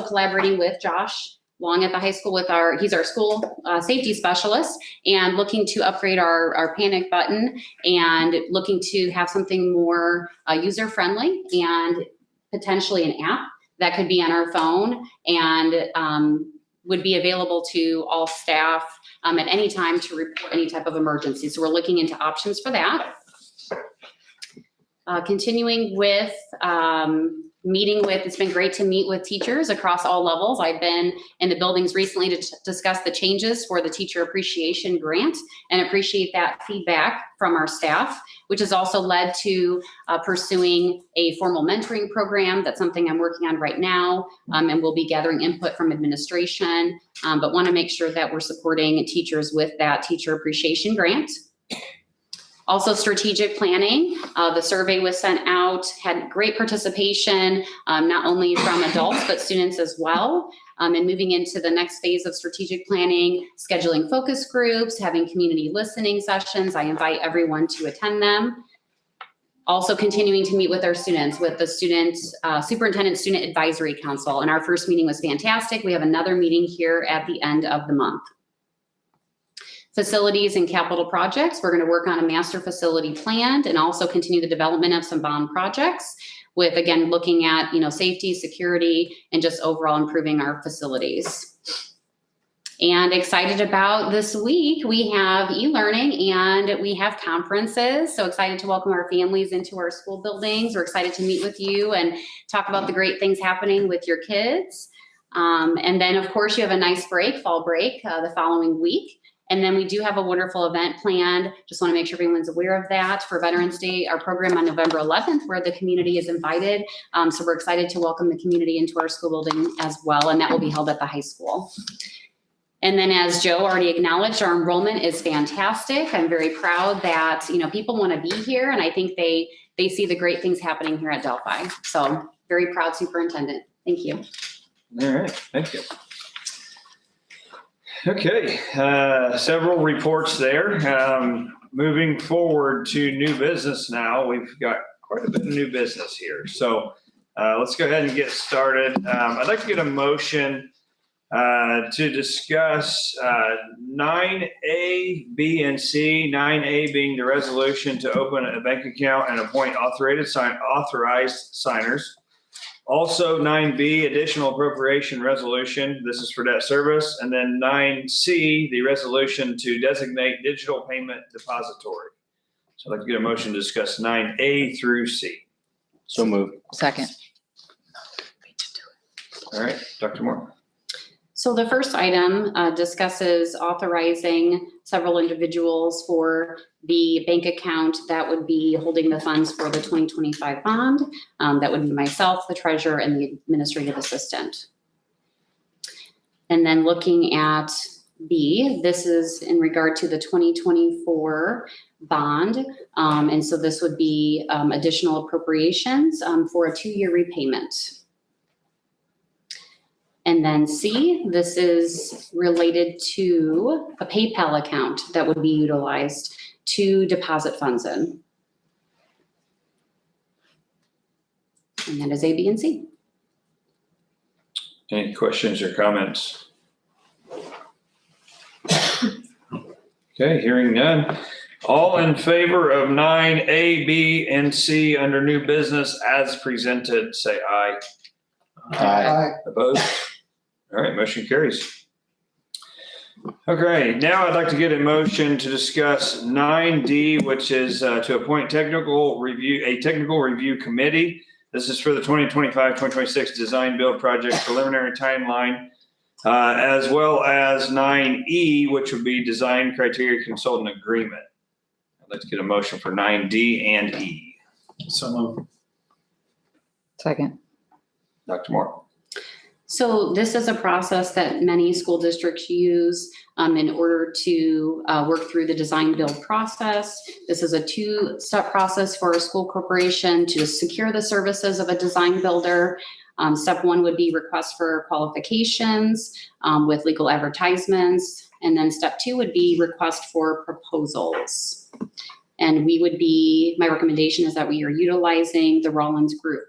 collaborating with Josh Long at the high school he's our school safety specialist, and looking to upgrade our panic button and looking to have something more user-friendly and potentially an app that could be on our phone and would be available to all staff at any time to report any type of emergency. So we're looking into options for that. Continuing with it's been great to meet with teachers across all levels. I've been in the buildings recently to discuss the changes for the teacher appreciation grant and appreciate that feedback from our staff, which has also led to pursuing a formal mentoring program. That's something I'm working on right now, and we'll be gathering input from administration, but want to make sure that we're supporting teachers with that teacher appreciation grant. Also, strategic planning. The survey was sent out, had great participation, not only from adults, but students as well. And moving into the next phase of strategic planning, scheduling focus groups, having community listening sessions. I invite everyone to attend them. Also continuing to meet with our students, with the Superintendent Student Advisory Council. And our first meeting was fantastic. We have another meeting here at the end of the month. Facilities and capital projects. We're going to work on a master facility plan and also continue the development of some bond projects with, again, looking at, safety, security, and just overall improving our facilities. And excited about this week, we have e-learning and we have conferences. So excited to welcome our families into our school buildings. We're excited to meet with you and talk about the great things happening with your kids. And then, of course, you have a nice break, fall break, the following week. And then we do have a wonderful event planned. Just want to make sure everyone's aware of that for Veterans Day, our program on November 11th, where the community is invited. So we're excited to welcome the community into our school building as well, and that will be held at the high school. And then, as Joe already acknowledged, our enrollment is fantastic. I'm very proud that, people want to be here, and I think they see the great things happening here at Delphi. So very proud superintendent. Thank you. All right, thank you. Okay, several reports there. Moving forward to new business now. We've got quite a bit of new business here. So let's go ahead and get started. I'd like to get a motion to discuss 9A, B, and C. 9A being the resolution to open a bank account and appoint authorized signers. Also 9B, additional appropriation resolution. This is for debt service. And then 9C, the resolution to designate digital payment depository. So I'd like to get a motion to discuss 9A through C. So moved. Second. All right, Dr. Moore. So the first item discusses authorizing several individuals for the bank account that would be holding the funds for the 2025 bond. That would be myself, the treasurer, and the administrative assistant. And then looking at B, this is in regard to the 2024 bond. And so this would be additional appropriations for a 2-year repayment. And then C, this is related to a PayPal account that would be utilized to deposit funds in. And that is A, B, and C. Any questions or comments? Okay, hearing none. All in favor of 9A, B, and C under new business as presented, say aye. Aye. Opposed? All right, motion carries. Okay, now I'd like to get a motion to discuss 9D, which is to appoint a technical review committee. This is for the 2025-2026 design build project preliminary timeline, as well as 9E, which would be design criteria consultant agreement. I'd like to get a motion for 9D and E. So moved. Second. Dr. Moore. So this is a process that many school districts use in order to work through the design build process. This is a 2-step process for a school corporation to secure the services of a design builder. Step 1 would be request for qualifications with legal advertisements. And then step 2 would be request for proposals. And my recommendation is that we are utilizing the Rollins Group.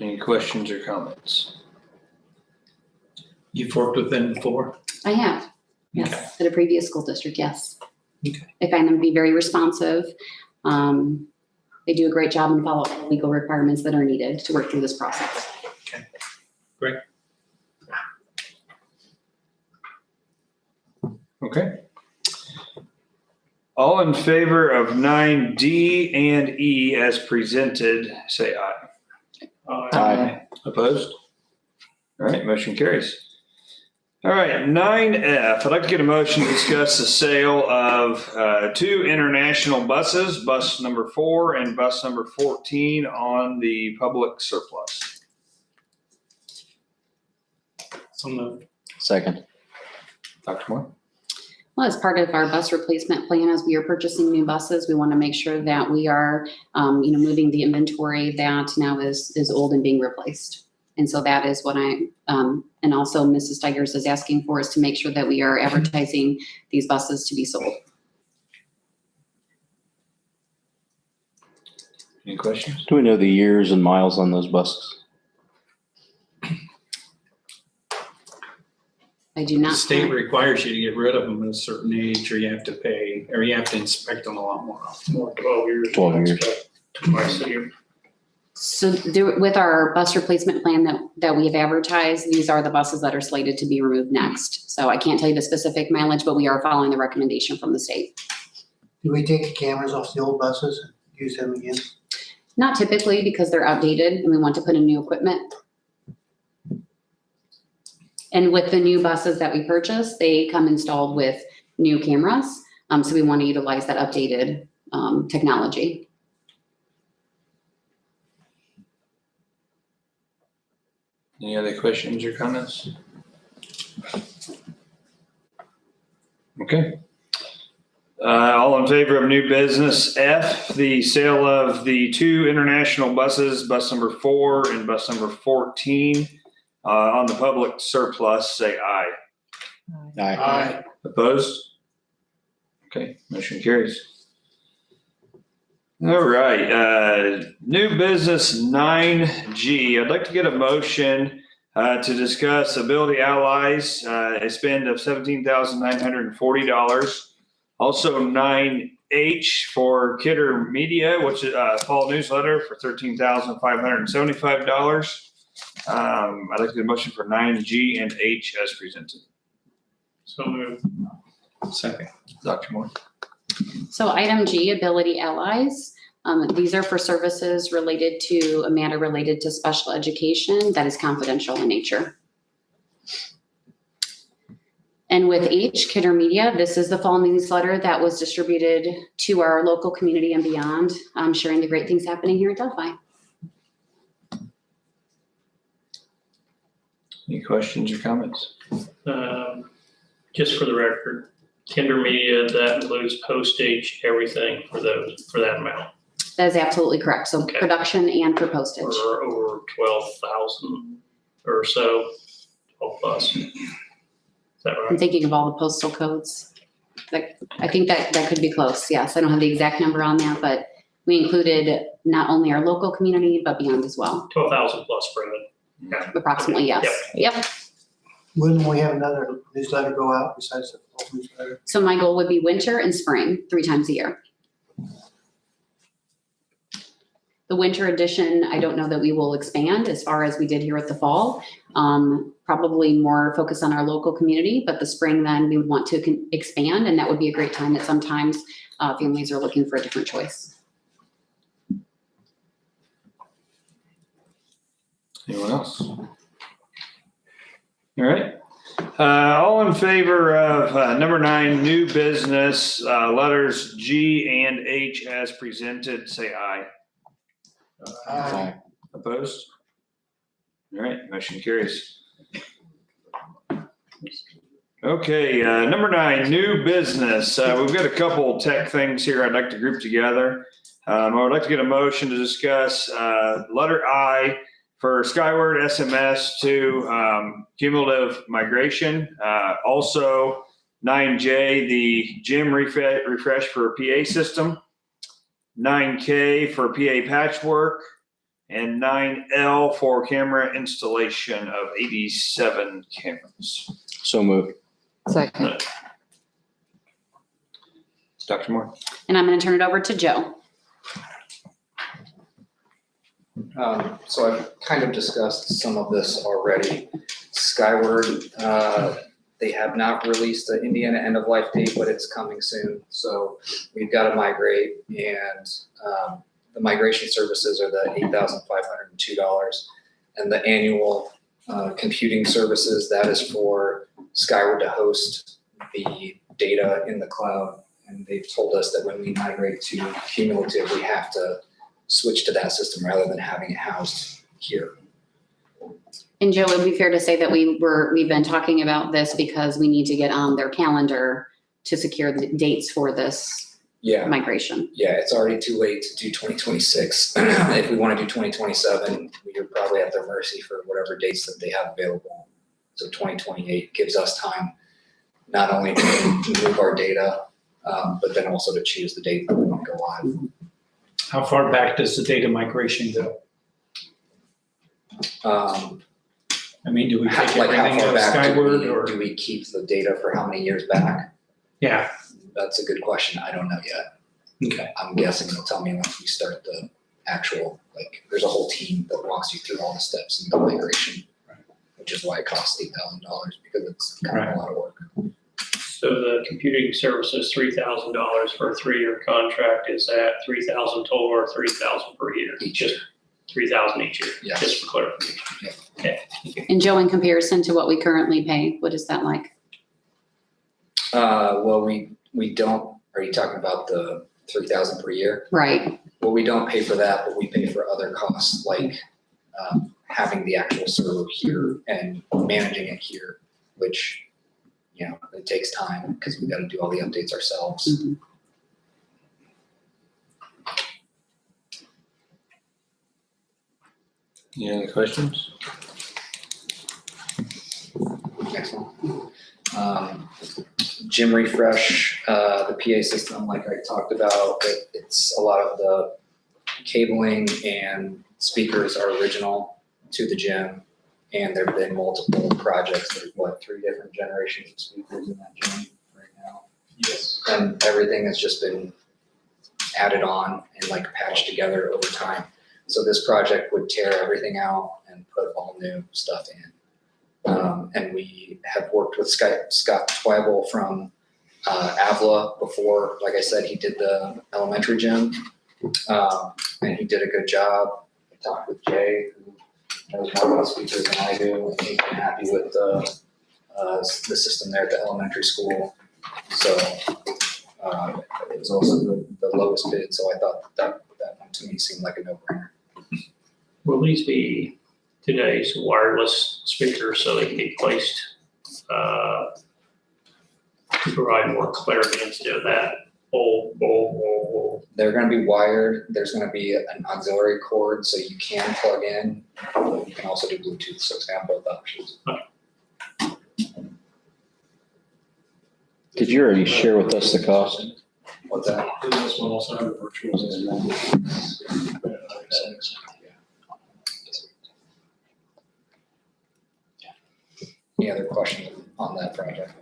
Any questions or comments? You've worked with them before? I have, yes, at a previous school district, yes. Okay. I find them to be very responsive. They do a great job and follow all the legal requirements that are needed to work through this process. Okay. All in favor of 9D and E as presented, say aye. Aye. Opposed? All right, motion carries. All right, 9F, I'd like to get a motion to discuss the sale of 2 international buses, bus number 4 and bus number 14 on the public surplus. So moved. Second. Dr. Moore? Well, as part of our bus replacement plan, as we are purchasing new buses, we want to make sure that we are, moving the inventory that now is old and being replaced. And so that is what and also Mrs. Stigers is asking for, is to make sure that we are advertising these buses to be sold. Any questions? Do we know the years and miles on those buses? I do not. The state requires you to get rid of them at a certain age, or you have to pay, or you have to inspect them a lot more. More 12 years. 12 years. Twice a year. So with our bus replacement plan that we have advertised, these are the buses that are slated to be removed next. So I can't tell you the specific mileage, but we are following the recommendation from the state. Do we take the cameras off the old buses and use them again? Not typically, because they're outdated and we want to put in new equipment. And with the new buses that we purchase, they come installed with new cameras. So we want to utilize that updated technology. Any other questions or comments? Okay. All in favor of new business F, the sale of the 2 international buses, bus number 4 and bus number 14, on the public surplus, say aye. Aye. Opposed? Okay, motion carries. All right, new business 9G. I'd like to get a motion to discuss Ability Allies, a spend of $17,940. Also 9H for Kidder Media, which is a fall newsletter for $13,575. I'd like to get a motion for 9G and H as presented. So moved. Second. Dr. Moore. So item G, Ability Allies. These are for services related to a matter related to special education that is confidential in nature. And with H, Kidder Media, this is the fall newsletter that was distributed to our local community and beyond, sharing the great things happening here at Delphi. Any questions or comments? Just for the record, Kinder Media, that includes postage, everything for that amount. That is absolutely correct. So Okay. production and for postage. Or over 12,000 or so, 12 plus. Is that I'm right? thinking of all the postal codes. Like, I think that could be close. Yes, I don't have the exact number on that, but we included not only our local community, but beyond as well. 12,000 plus for it. Yeah. Approximately, yes. Yep. When will we have another newsletter go out besides the fall newsletter? So my goal would be winter and spring, 3 times a year. The winter edition, I don't know that we will expand as far as we did here at the fall. Probably more focus on our local community, but the spring then we would want to expand, and that would be a great time that sometimes families are looking for a different choice. Anyone else? All right. All in favor of number 9, new business, letters G and H as presented, say aye. Aye. Opposed? All right, motion carries. Okay, number 9, new business. We've got a couple tech things here I'd like to group together. I would like to get a motion to discuss letter I for Skyward SMS to cumulative migration. Also 9J, the gym refresh for a PA system. 9K for PA patchwork, and 9L for camera installation of 87 cameras. So moved. Second. Dr. Moore. And I'm going to turn it over to Joe. So I've kind of discussed some of this already. Skyward, they have not released the Indiana end of life date, but it's coming soon. So we've got to migrate, and the migration services are the $8,502. And the annual computing services, that is for Skyward to host the data in the cloud. And they've told us that when we migrate to cumulative, we have to switch to that system rather than having it housed here. And Joe, it would be fair to say that we've been talking about this because we need to get on their calendar to secure the dates for this migration. Yeah, it's already too late to do 2026. If we want to do 2027, we're probably at their mercy for whatever dates that they have available. So 2028 gives us time not only to move our data, but then also to choose the date that we want to go live. How far back does the data migration go? I mean, do we take Like how everything far out of back Skyward or? do we keep the data for how many years back? Yeah, That's a good question. I don't know yet. okay. I'm guessing they'll tell me once we start the actual, like, there's a whole team that walks you through all the steps in the migration, which is why it costs $8,000 because it's kind of a lot of work. So the computing services, $3,000 for a 3-year contract, is that 3,000 total or 3,000 per year? Just 3,000 each year, Yes. just for clarification. Yeah. Okay. And Joe, in comparison to what we currently pay, what is that like? Well, we don't, are you talking about the 3,000 per year? Right. Well, we don't pay for that, but we pay for other costs like having the actual server here and managing it here, which, you know, it takes time because we got to do all the updates ourselves. Mhm. Any other questions? Next one. Gym refresh, the PA system, like I talked about, it's a lot of the cabling and speakers are original to the gym. And there've been multiple projects. There's 3 different generations of speakers in that gym right now. Yes. And everything has just been added on and like patched together over time. So this project would tear everything out and put all new stuff in. And we have worked with Scott Twyble from Avila before. Like I said, he did the elementary gym, and he did a good job. I talked with Jay, who knows more about speakers than I do, and he's been happy with the system there at the elementary school. So it was also the lowest bid, so I thought that one to me seemed like a no-brainer. Will these be today's wireless speakers so they can be placed to provide more clarity instead of that old? They're gonna be wired, there's gonna be an auxiliary cord so you can plug in, but you can also do Bluetooth, so it's got both options. Did you already share with us the cost? What's that? Does this one also have a virtual assistant? Any other questions on that project?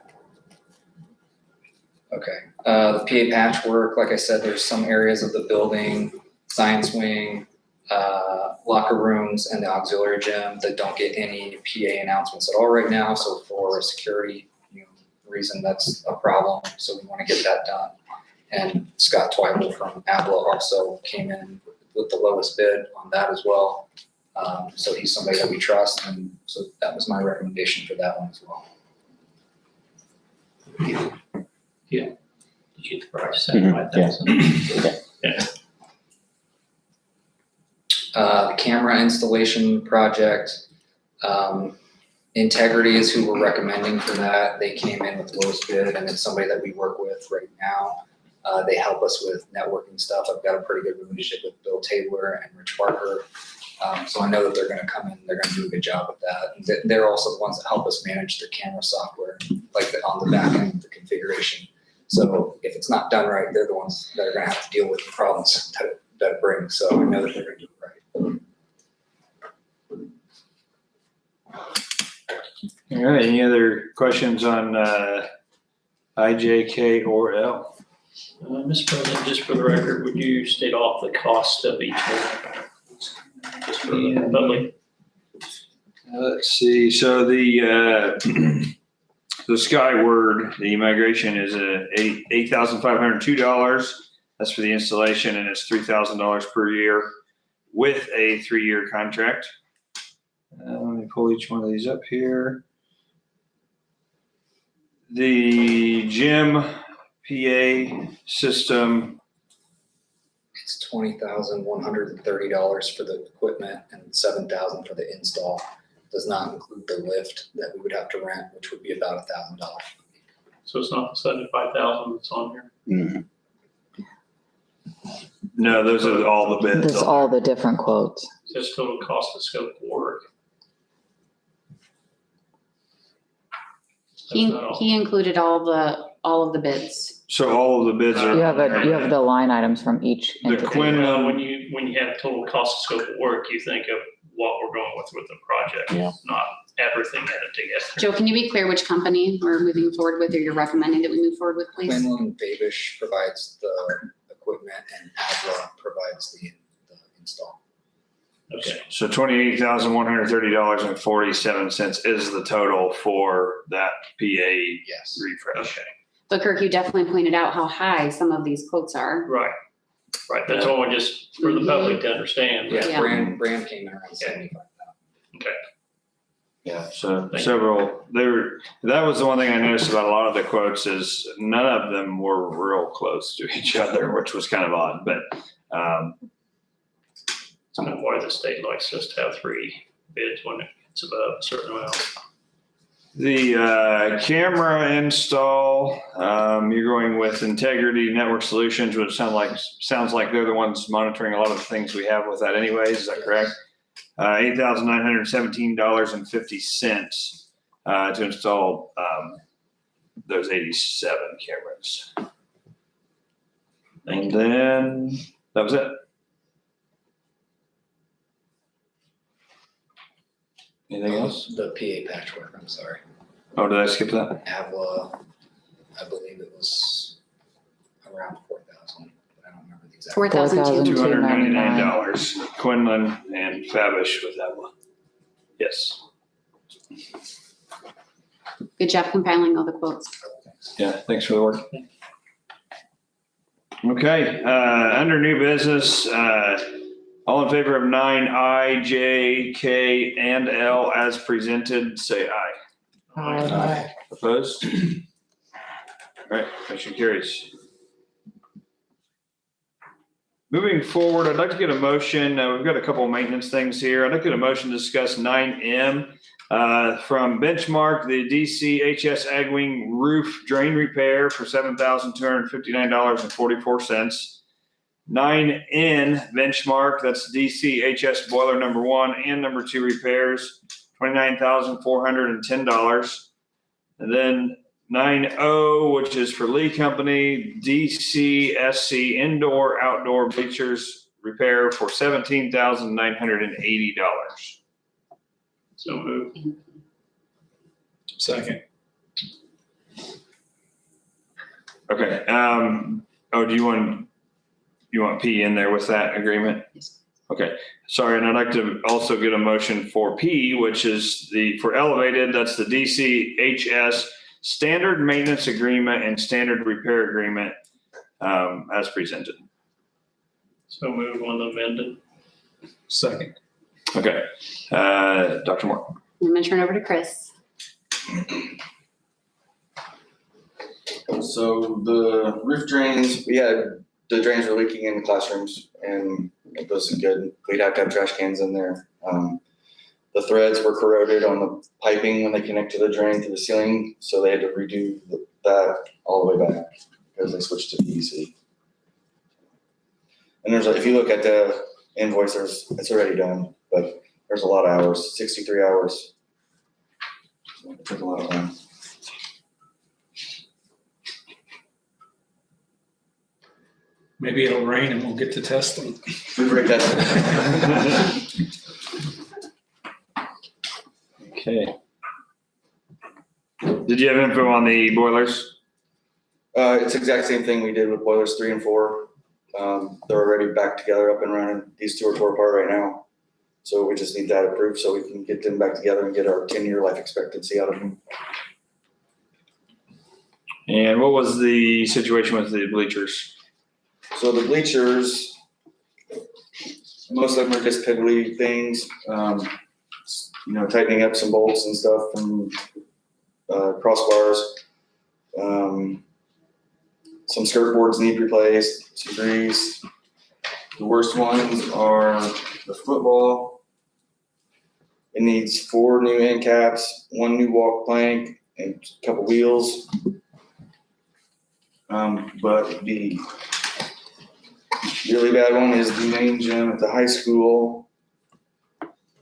Okay, the PA patchwork, like I said, there's some areas of the building, science wing, locker rooms, and the auxiliary gym that don't get any PA announcements at all right now. So for a security reason, that's a problem. So we want to get that done. And Scott Twyble from Avila also came in with the lowest bid on that as well. So he's somebody that we trust, and so that was my recommendation for that one as well. Yeah. Did you get the price? Yeah. Yeah. The camera installation project, Integrity is who we're recommending for that. They came in with the lowest bid, and it's somebody that we work with right now. They help us with networking stuff. I've got a pretty good relationship with Bill Taylor and Rich Parker. So I know that they're gonna come in, they're gonna do a good job with that. And they're also the ones that help us manage the camera software, like on the back end, the configuration. So if it's not done right, they're the ones that are gonna have to deal with the problems that it brings. So I know that they're gonna do it right. All right, any other questions on IJ, K, or L? Mr. President, just for the record, would you state off the cost of each one? just for the public. Let's see, so the Skyward, the migration is $8,502. That's for the installation, and it's $3,000 per year with a 3-year contract. Let me pull each one of these up here. The gym PA system, It's $20,130 for the equipment and $7,000 for the install. Does not include the lift that we would have to rent, which would be about $1,000. So it's not the 75,000 that's on here. no, those are all the bids. There's all the different quotes. Just total cost of scope of work. He included all of the bids. So all of the bids are. You have the line items from each The entity. Quinlan, When you have total cost of scope of work, you think of what we're going with the project, not everything added together. Joe, can you be clear which company we're moving forward with or you're recommending that we move forward with, please? Quinlan Babish provides the equipment and Avla provides the install. Okay. so $28,130.47 is the total for that PA Yes. refresh. Okay. But Kirk, you definitely pointed out how high some of these quotes are. Right. That's all just for the public to understand. Yeah, brand came in around 75,000. Okay. Yeah, so several, that was the one thing I noticed about a lot of the quotes is none of them were real close to each other, which was kind of odd, but, It's kind of why the state likes us to have 3 bids when it's above a certain amount. the, camera install, you're going with Integrity Network Solutions, which sounds like they're the ones monitoring a lot of the things we have with that anyways, is that correct? $8,917.50 to install those 87 cameras. And then that was it. Anything else? The PA patchwork, I'm sorry. Oh, did I skip that? Avla, I believe it was around 4,000, but I don't remember the exact. $299. Quinlan and Fabish with that one. Yes. Good job compiling all the quotes. Yeah, thanks for the work. Okay, under new business, all in favor of 9I, J, K, and L as presented, say aye. Aye. Opposed? All right, motion carries. Moving forward, I'd like to get a motion. We've got a couple of maintenance things here. I'd like to get a motion to discuss 9M from Benchmark, the DCHS Ag Wing roof drain repair for $7,259.44. 9N Benchmark, that's DCHS boiler number 1 and number 2 repairs, $29,410. And then 9O, which is for Lee Company, DCSC indoor outdoor bleachers repair for $17,980. So moved. Second. Okay, do you want P in there with that agreement? Yes. Okay, sorry, and I'd like to also get a motion for P, which is for elevated, that's the DCHS standard maintenance agreement and standard repair agreement as presented. So move on the amended. Second. Okay, Dr. Moore. I'm gonna turn over to Chris. So the roof drains, the drains were leaking in the classrooms and it wasn't good. We'd have to have trash cans in there. The threads were corroded on the piping when they connect to the drain to the ceiling. So they had to redo that all the way back because they switched to PVC. And if you look at the invoice, it's already done, but there's a lot of hours, 63 hours. It took a lot of time. Maybe it'll rain and we'll get to test them. We've already tested. Okay. Did you have info on the boilers? It's the exact same thing we did with boilers 3 and 4. They're already back together, up and running. These 2 are tore apart right now. So we just need that approved so we can get them back together and get our 10-year life expectancy out of them. And what was the situation with the bleachers? So the bleachers, most of them are just piddly things, tightening up some bolts and stuff from crossbars. Some skirt boards need replaced, some grease. The worst ones are the football. It needs 4 new end caps, 1 new walk plank, and a couple wheels. But the really bad one is the main gym at the high school.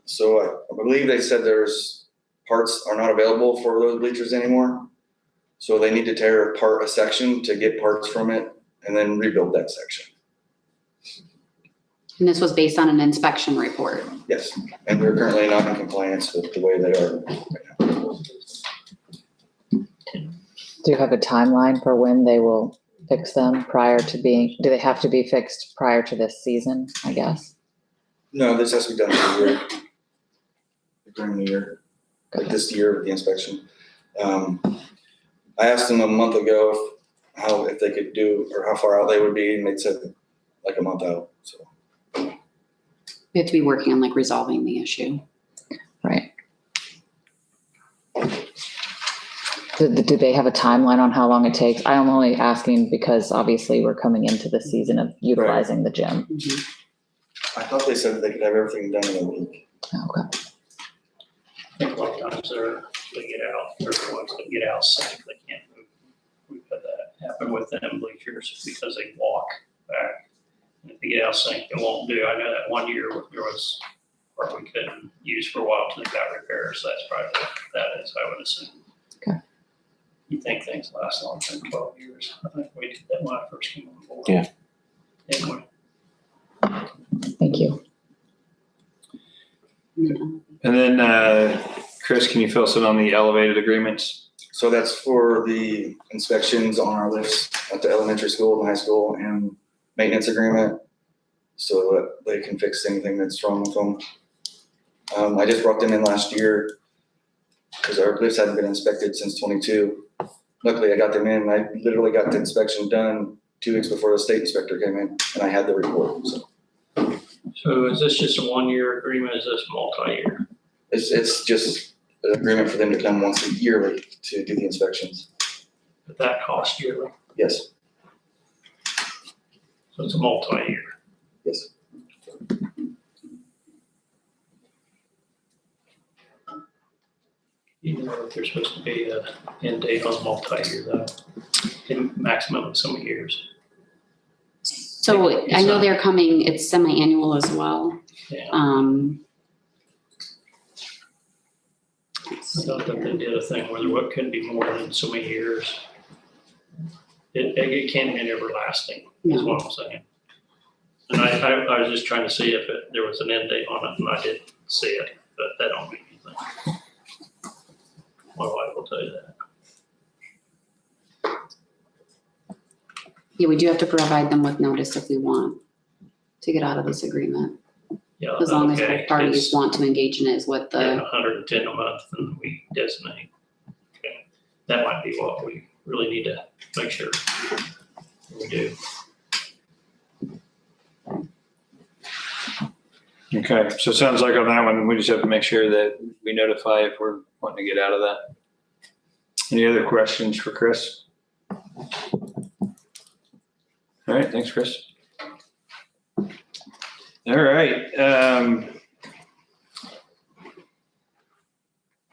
So I believe they said there's parts are not available for those bleachers anymore. So they need to tear apart a section to get parts from it and then rebuild that section. And this was based on an inspection report. Yes, and they're currently not in compliance with the way they are right now. Do you have a timeline for when they will fix them do they have to be fixed prior to this season, I guess? No, this has to be done for the year. During the year, like this year with the inspection. I asked them a month ago if they could do, or how far out they would be, and they said like a month out, so. We have to be working on like resolving the issue. Right. Do they have a timeline on how long it takes? I'm only asking because obviously we're coming into the season of utilizing the gym. I thought they said they could have everything done in a week. Okay. I think a lot of times they get out, they're the ones that get out sick, they can't move. We've had that happen with them bleachers because they walk back. And if they get out sync, it won't do. I know that one year there was part we couldn't use for a while until they got repaired, so that's probably what that is, I would assume. Okay. You think things last longer than 12 years. I think we did that when I first came on board. Yeah. Anyway. Thank you. And then, Chris, can you fill us in on the elevated agreements? So that's for the inspections on our lifts at the elementary school and high school and maintenance agreement so that they can fix anything that's wrong with them. I just brought them in last year because our lifts hadn't been inspected since 22. Luckily, I got them in. I literally got the inspection done 2 weeks before the state inspector came in, and I had the report, so. So is this just a 1-year agreement? Is this multi-year? It's just an agreement for them to come once a yearly to do the inspections. But that costs yearly? Yes, So it's a multi-year? yes. Even though there's supposed to be an end date on multi-year though, in maximum of so many years. So I know they're coming, it's semi-annual as well. Yeah. Let's I see thought that they here. did a thing where what couldn't be more than so many years. It can't be everlasting, is what I'm saying. And I was just trying to see if there was an end date on it, and I didn't see it, but that don't mean anything. My wife will tell you that. Yeah, we do have to provide them with notice if we want to get out of this agreement. Yeah, As long as okay, both parties it's- want to engage in it is what Yeah, the, 110 a month, and we designate. Okay, that might be what we really need to make sure we do. Okay, so it sounds like on that one, we just have to make sure that we notify if we're wanting to get out of that. Any other questions for Chris? All right, thanks, Chris. All right.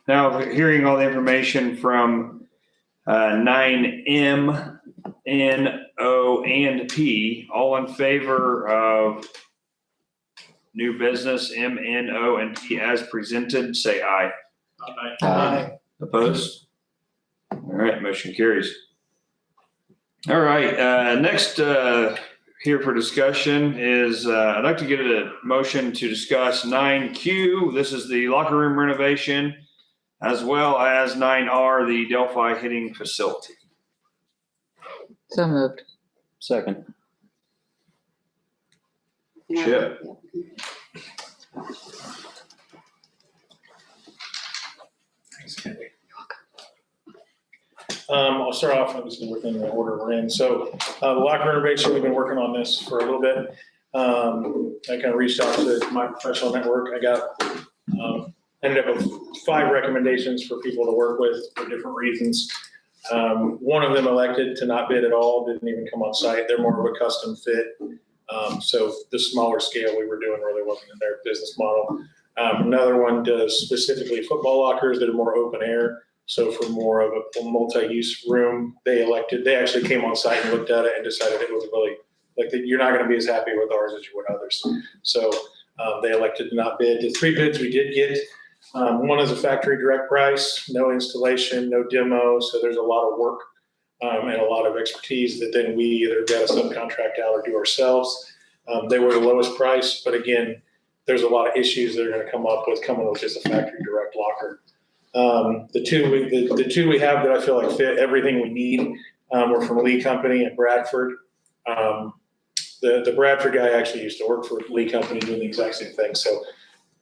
Now, hearing all the information from 9M, N, O, and P, all in favor of new business M, N, O, and P as presented, say aye. Aye. Opposed? All right, motion carries. All right, next here for discussion is I'd like to get a motion to discuss 9Q. This is the locker room renovation, as well as 9R, the Delphi hitting facility. So moved. Second. Chip. I'll start off obviously within the order we're in. So the locker renovation, we've been working on this for a little bit. I kind of reached out to my professional network. I got, ended up with 5 recommendations for people to work with for different reasons. One of them elected to not bid at all, didn't even come on site. They're more of a custom fit. So the smaller scale we were doing really wasn't in their business model. Another one does specifically football lockers that are more open air. So for more of a multi-use room, they actually came on site and looked at it and decided it was really, like, that you're not going to be as happy with ours as you would others. So they elected to not bid. The 3 bids we did get, one is a factory direct price, no installation, no demo. So there's a lot of work and a lot of expertise that then we either got a subcontract out or do ourselves. They were the lowest price, but again, there's a lot of issues that are going to come up with coming with just a factory direct locker. The two we have that I feel like fit everything we need were from Lee Company in Bradford. The Bradford guy actually used to work for Lee Company doing the exact same thing. So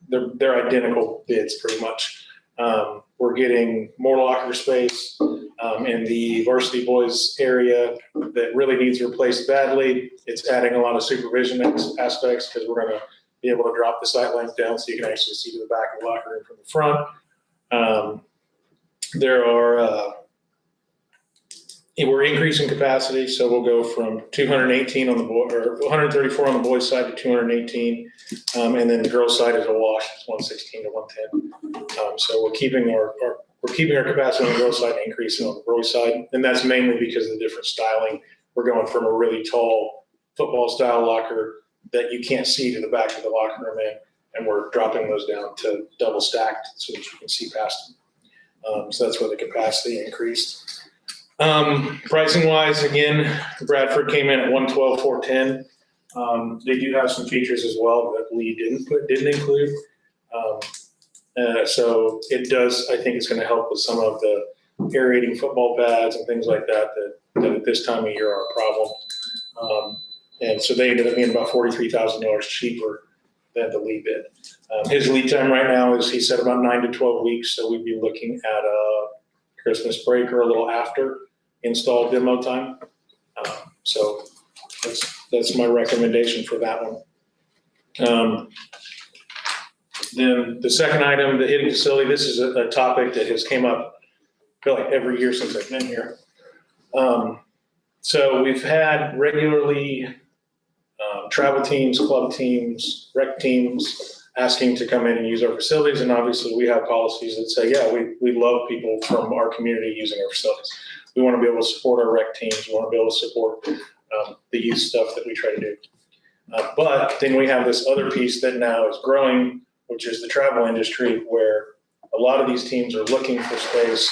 they're identical bids pretty much. We're getting more locker space in the varsity boys area that really needs replaced badly. It's adding a lot of supervision aspects because we're going to be able to drop the sight length down so you can actually see to the back of the locker room from the front. We're increasing capacity, so we'll go from 218 on the boy, or 134 on the boys' side to 218, and then the girls' side is a wash. It's 116 to 110. So we're keeping our capacity on the girls' side and increasing on the boys' side, and that's mainly because of the different styling. We're going from a really tall football style locker that you can't see to the back of the locker room in, and we're dropping those down to double stacked so that you can see past them. So that's where the capacity increased. Pricing wise, again, Bradford came in at 112, 410. They do have some features as well that Lee didn't include. So it does, I think it's going to help with some of the aerating football pads and things like that at this time of year are a problem. And so they ended up being about $43,000 cheaper than the Lee bid. His lead time right now is, he said, about 9 to 12 weeks. So we'd be looking at a Christmas break or a little after install demo time. So that's my recommendation for that one. Then the second item, the hitting facility, this is a topic that has came up, I feel like every year since I've been here. So we've had regularly travel teams, club teams, rec teams asking to come in and use our facilities. And obviously we have policies that say, yeah, we love people from our community using our facilities. We want to be able to support our rec teams. We want to be able to support the youth stuff that we try to do. But then we have this other piece that now is growing, which is the travel industry, where a lot of these teams are looking for space.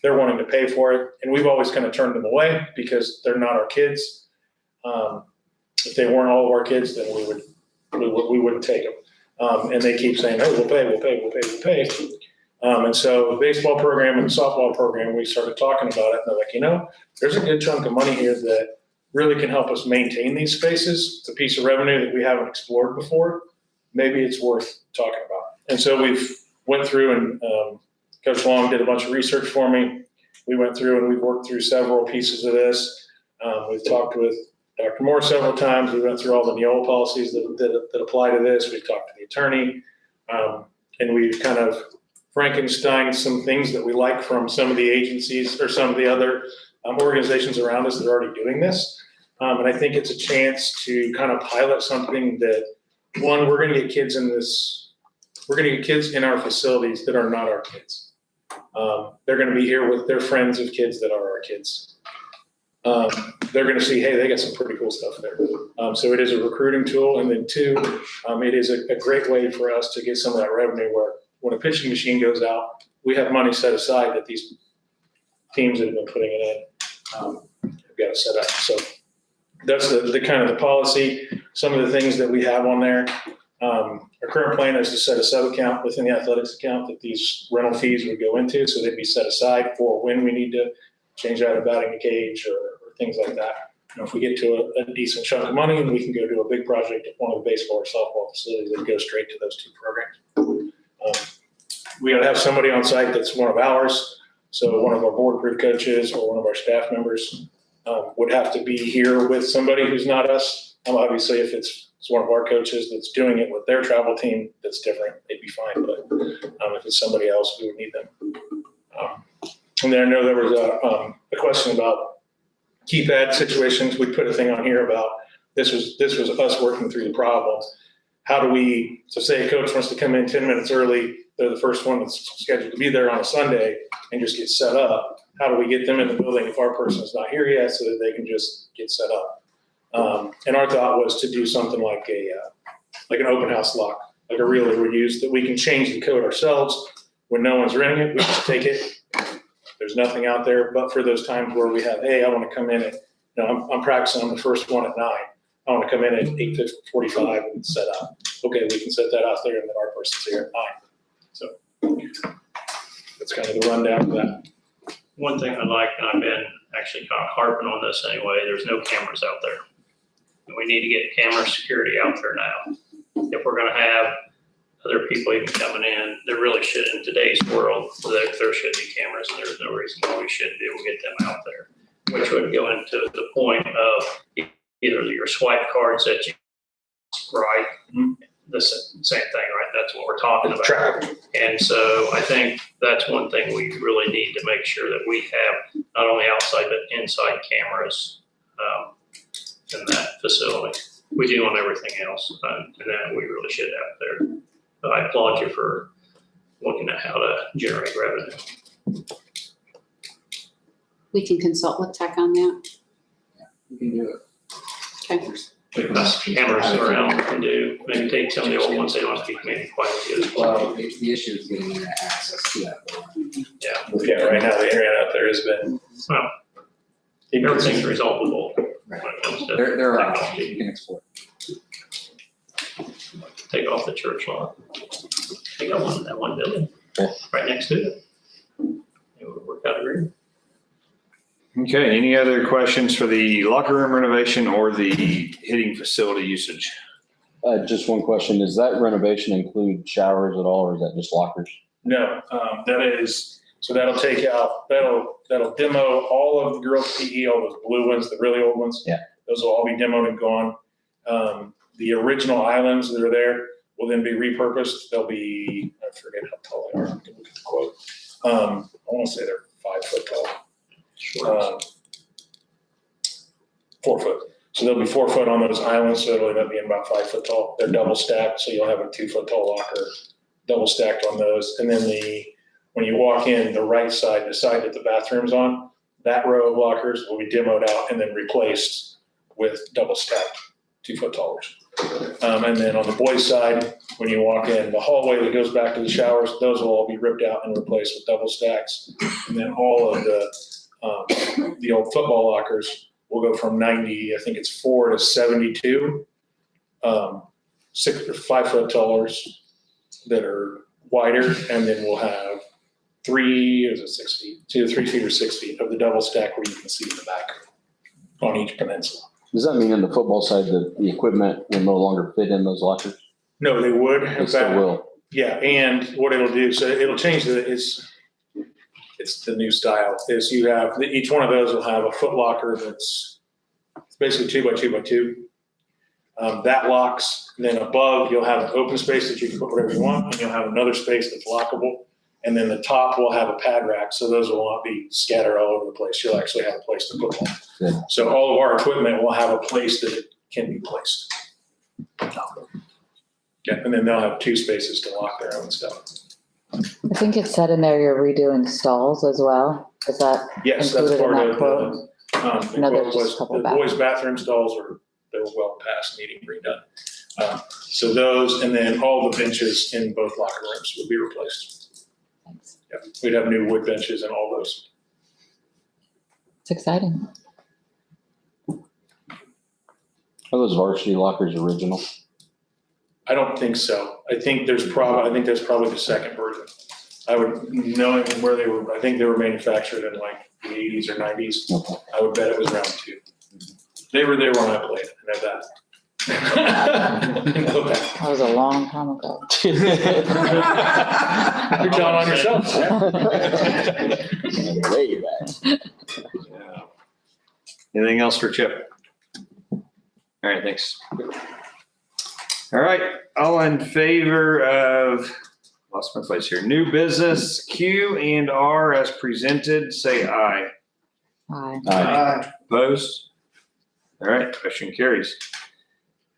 They're wanting to pay for it. And we've always kind of turned them away because they're not our kids. If they weren't all of our kids, then we wouldn't take them. And they keep saying, oh, we'll pay. And so the baseball program and the softball program, we started talking about it. And they're like, there's a good chunk of money here that really can help us maintain these spaces. It's a piece of revenue that we haven't explored before. Maybe it's worth talking about. And so we've went through and Coach Long did a bunch of research for me. We went through and we've worked through several pieces of this. We've talked with Dr. Moore several times. We went through all the Neola policies that apply to this. We've talked to the attorney, and we've kind of Frankenstein some things that we like from some of the agencies or some of the other organizations around us that are already doing this. And I think it's a chance to kind of pilot something that, one, we're going to get kids in our facilities that are not our kids. They're going to be here with their friends of kids that are our kids. They're going to see, hey, they got some pretty cool stuff there. So it is a recruiting tool. And then two, it is a great way for us to get some of that revenue where when a pitching machine goes out, we have money set aside that these teams that have been putting it in have got to set up. So that's the kind of the policy. Some of the things that we have on there. Our current plan is to set a sub account within the athletics account that these rental fees would go into. So they'd be set aside for when we need to change out a batting cage or things like that. If we get to a decent chunk of money, and we can go do a big project at one of the baseball or softball facilities that goes straight to those two programs. We got to have somebody on site that's one of ours. So one of our board group coaches or one of our staff members would have to be here with somebody who's not us. Obviously, if it's one of our coaches that's doing it with their travel team, that's different, they'd be fine, but if it's somebody else, we would need them. And then I know there was a question about keypad situations. We put a thing on here about, this was us working through the problem. How do we, so say a coach wants to come in 10 minutes early, they're the first one that's scheduled to be there on a Sunday and just get set up. How do we get them in the building if our person's not here yet so that they can just get set up? And our thought was to do something like an open house lock, like a realtor would use, that we can change the code ourselves. When no one's renting it, we just take it. There's nothing out there, but for those times where we have, hey, I want to come in at, I'm practicing on the first one at 9. I want to come in at 8:45 and set up. Okay, we can set that out there and then our person's here at 9. So that's kind of the rundown of that. One thing I like, and I've been actually kind of harping on this anyway, there's no cameras out there. And we need to get camera security out there now. If we're gonna have other people even coming in, there really should, in today's world, there should be cameras, and there's no reason why we shouldn't be able to get them out there. Which would go into the point of either your swipe cards that you, right? The same thing, right? That's what we're talking about. And so I think that's one thing we really need to make sure that we have, not only outside but inside cameras in that facility. We do on everything else, and that we really should have there. But I applaud you for looking at how to generate revenue. We can consult with tech on that. We can do it. Okay. Because cameras around can do, maybe take some of the old ones, they don't have to be maybe quite as good as well. The issue is getting access to that. Yeah, right now the internet out there has been. Well, everything's resolvable. Right. When it comes to There are technology. options you can explore. Take off the church lot. They got one in that one building, right next to it. It would work out great. Okay, any other questions for the locker room renovation or the hitting facility usage? Just one question. Does that renovation include showers at all, or is that just lockers? No, that is, so that'll take out, that'll demo all of the girls' PE, all those blue ones, the really old ones. Yeah. Those will all be demoed and gone. The original islands that are there will then be repurposed. They'll be, I forget how tall they are. Look at the quote. I want to say they're 5 foot tall. 4 foot. So they'll be 4 foot on those islands, so it'll end up being about 5 foot tall. They're double stacked, so you'll have a 2 foot tall locker double stacked on those. And then when you walk in, the right side, the side that the bathroom's on, that row of lockers will be demoed out and then replaced with double stacked 2 foot tallers. And then on the boys' side, when you walk in, the hallway that goes back to the showers, those will all be ripped out and replaced with double stacks. And then all of the old football lockers will go from 90, I think it's 4 to 72, 6 or 5 foot tallers that are wider, and then we'll have 3 to 3 feet or 6 feet of the double stack where you can see the back on each peninsula. Does that mean on the football side that the equipment will no longer fit in those lockers? No, they would. It still will. Yeah, and what it'll do, so it'll change it's the new style, is you have, each one of those will have a foot locker that's basically 2 by 2 by 2. That locks, and then above you'll have an open space that you can put whatever you want, and you'll have another space that's lockable. And then the top will have a pad rack, so those will not be scattered all over the place. You'll actually have a place to put them. Good. So all of our equipment will have a place that it can be placed. Yeah, and then they'll have 2 spaces to lock their own stuff. I think it said in there you're redoing stalls as well. Is that Yes, that's included in part that of quote? the No, quote there's just was, a couple the back. boys' bathroom stalls they were well past needing redone. So those, and then all the benches in both locker rooms would be replaced. Thanks. Yep, we'd have new wood benches and all those. It's exciting. Are those varsity lockers original? I don't think so. I think that's probably the second version. I would, knowing where they were, I think they were manufactured in like the 80s or 90s. Okay. I would bet it was around 2. They were there when I played, I know that. That was a long time ago. You're telling on yourself, Jeff. Way back. Yeah. Anything else for Chip? All right, thanks. All right, all in favor of, lost my place here, new business Q and R as presented, say aye. Aye. Aye. Opposed? All right, motion carries.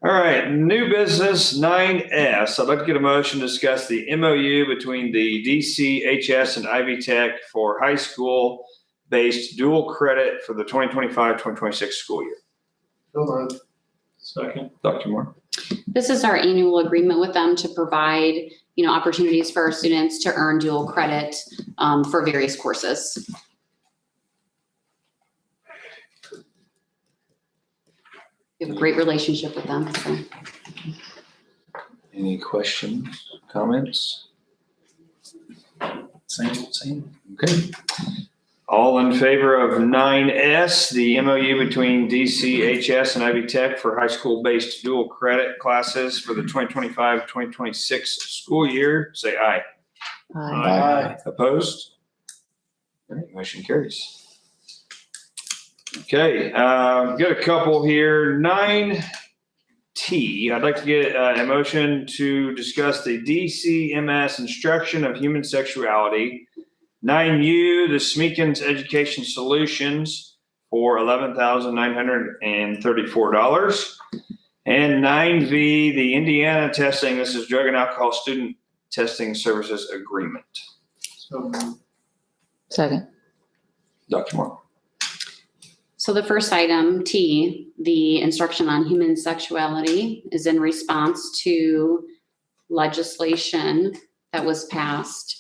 All right, new business 9S. I'd like to get a motion to discuss the MOU between the DCHS and Ivy Tech for high school-based dual credit for the 2025-2026 school year. So moved. Second. Dr. Moore? This is our annual agreement with them to provide, opportunities for our students to earn dual credit for various courses. We have a great relationship with them, so. Any questions, comments? Same. Okay. All in favor of 9S, the MOU between DCHS and Ivy Tech for high school-based dual credit classes for the 2025-2026 school year, say aye. Aye. Opposed? All right, motion carries. Okay, got a couple here. 9T, I'd like to get a motion to discuss the DCMS instruction of human sexuality. 9U, the Smeekins Education Solutions for $11,934. And 9V, the Indiana testing, this is drug and alcohol student testing services agreement. So Second. Dr. Moore. So the first item, T, the instruction on human sexuality, is in response to legislation that was passed.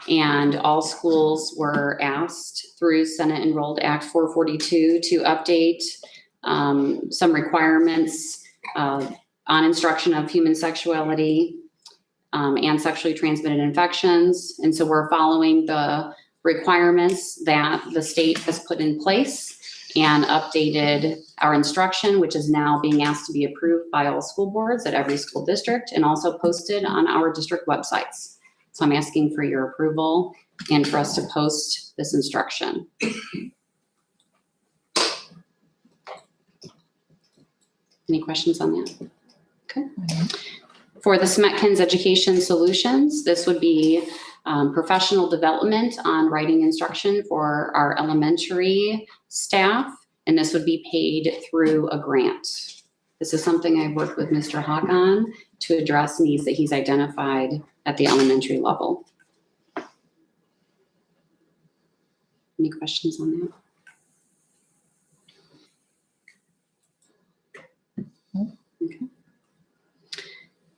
And all schools were asked through Senate Enrolled Act 442 to update some requirements on instruction of human sexuality and sexually transmitted infections. And so we're following the requirements that the state has put in place and updated our instruction, which is now being asked to be approved by all school boards at every school district and also posted on our district websites. So I'm asking for your approval and for us to post this instruction. Any questions on that? Okay. For the Smetkins Education Solutions, this would be professional development on writing instruction for our elementary staff, and this would be paid through a grant. This is something I've worked with Mr. Hawk on to address needs that he's identified at the elementary level. Any questions on that? Okay.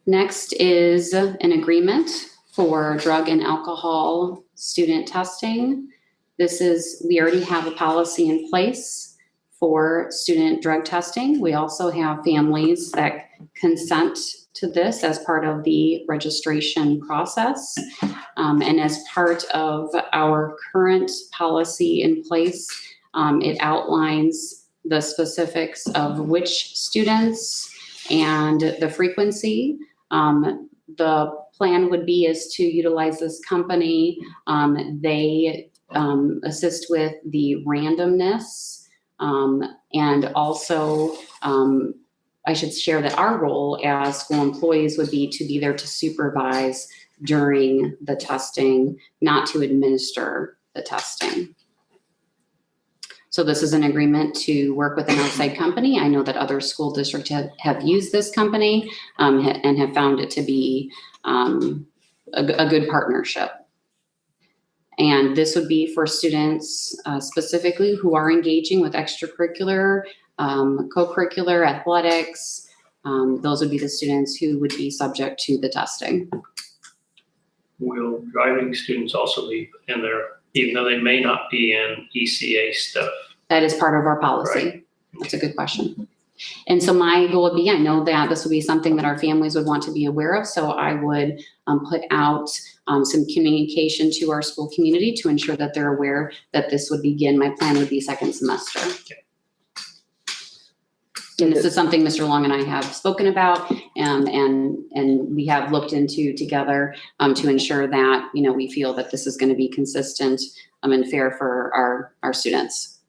Next is an agreement for drug and alcohol student testing. We already have a policy in place for student drug testing. We also have families that consent to this as part of the registration process. And as part of our current policy in place, it outlines the specifics of which students and the frequency. The plan would be is to utilize this company. They assist with the randomness and also I should share that our role as school employees would be to be there to supervise during the testing, not to administer the testing. So this is an agreement to work with an outside company. I know that other school districts have used this company and have found it to be a good partnership. And this would be for students specifically who are engaging with extracurricular, co-curricular, athletics. Those would be the students who would be subject to the testing. will driving students also be in there, even though they may not be in ECA stuff? That is part of our policy. Right. That's a good question. And so my goal would be, I know that this would be something that our families would want to be aware of. So I would put out some communication to our school community to ensure that they're aware that this would begin. My plan would be second semester. And this is something Mr. Long and I have spoken about, and we have looked into together, to ensure that, we feel that this is going to be consistent, and fair for our students.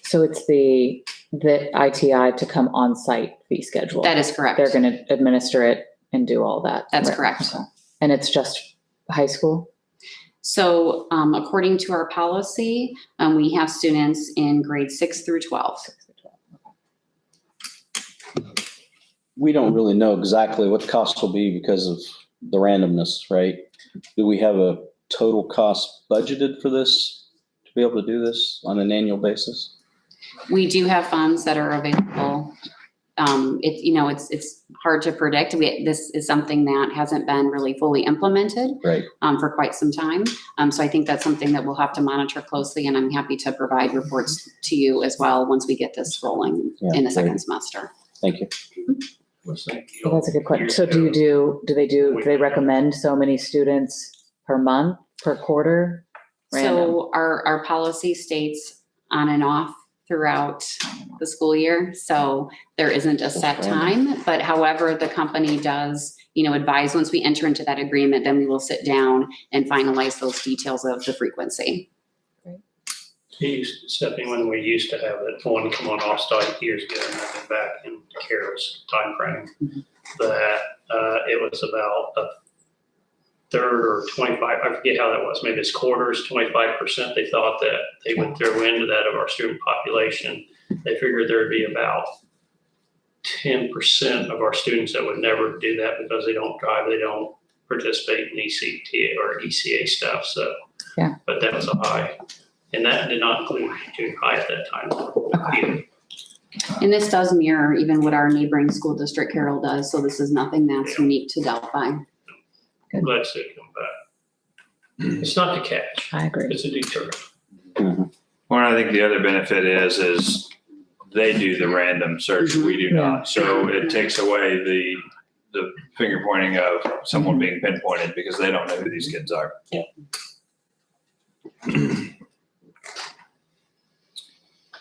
So it's the ITI to come on site fee schedule. That is correct. They're going to administer it and do all that. That's Right. correct. Okay. And it's just high school? So, according to our policy, we have students in grades 6 through 12. We don't really know exactly what the cost will be because of the randomness, right? Do we have a total cost budgeted for this, to be able to do this on an annual basis? We do have funds that are available. It's hard to predict. This is something that hasn't been really fully implemented. Right. For quite some time. So I think that's something that we'll have to monitor closely, and I'm happy to provide reports to you as well once we get this rolling in the second semester. Thank you. Well, that's a good question. So do they recommend so many students per month, per quarter? Random? So our policy states on and off throughout the school year. So there isn't a set time, but however the company does, advise once we enter into that agreement, then we will sit down and finalize those details of the frequency. Stephanie, when we used to have it, one come on off site years ago, and I've been back in Carol's timeframe, that it was about a third or 25, I forget how that was, maybe it's quarters, 25%. They thought that they would throw into that of our student population. They figured there'd be about 10% of our students that would never do that because they don't drive, they don't participate in ECT or ECA stuff. So, yeah. But that was a high. And that did not include junior high at that time either. And this does mirror even what our neighboring school district, Carroll, does. So this is nothing that's unique to Delphi. I'm glad to see it come back. It's not to catch. I agree. It's a deterrent. Well, I think the other benefit is they do the random search, we do not. So it takes away the finger pointing of someone being pinpointed because they don't know who these kids are. Yeah.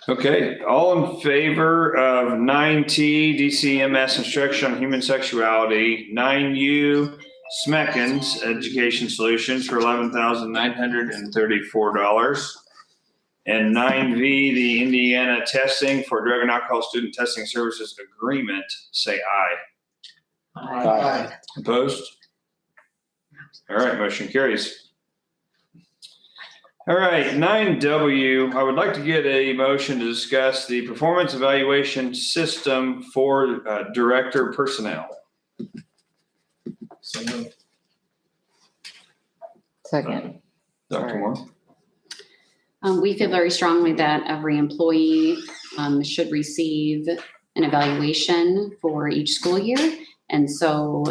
Okay, all in favor of 9T DCMS instruction on human sexuality, 9U Smeckens Education Solutions for $11,934. And 9V, the Indiana Testing for Drug and Alcohol Student Testing Services Agreement, say aye. Aye. Opposed? All right, motion carries. All right, 9W, I would like to get a motion to discuss the performance evaluation system for director personnel. Second. Dr. Moore? We feel very strongly that every employee should receive an evaluation for each school year. And so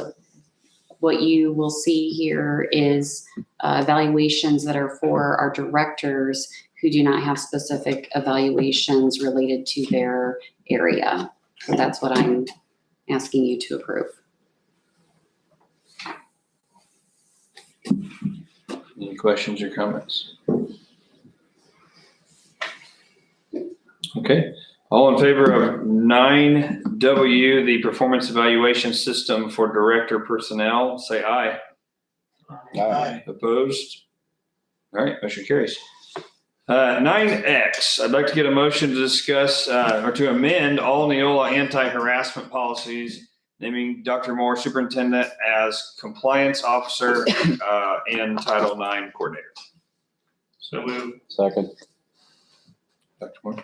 what you will see here is evaluations that are for our directors who do not have specific evaluations related to their area. So that's what I'm asking you to approve. Any questions or comments? Okay, all in favor of 9W, the performance evaluation system for director personnel, say aye. Aye. Opposed? All right, motion carries. 9X, I'd like to get a motion to discuss or to amend all Neola anti-harassment policies, naming Dr. Moore superintendent as compliance officer and Title IX coordinator. So move. Second. Dr. Moore?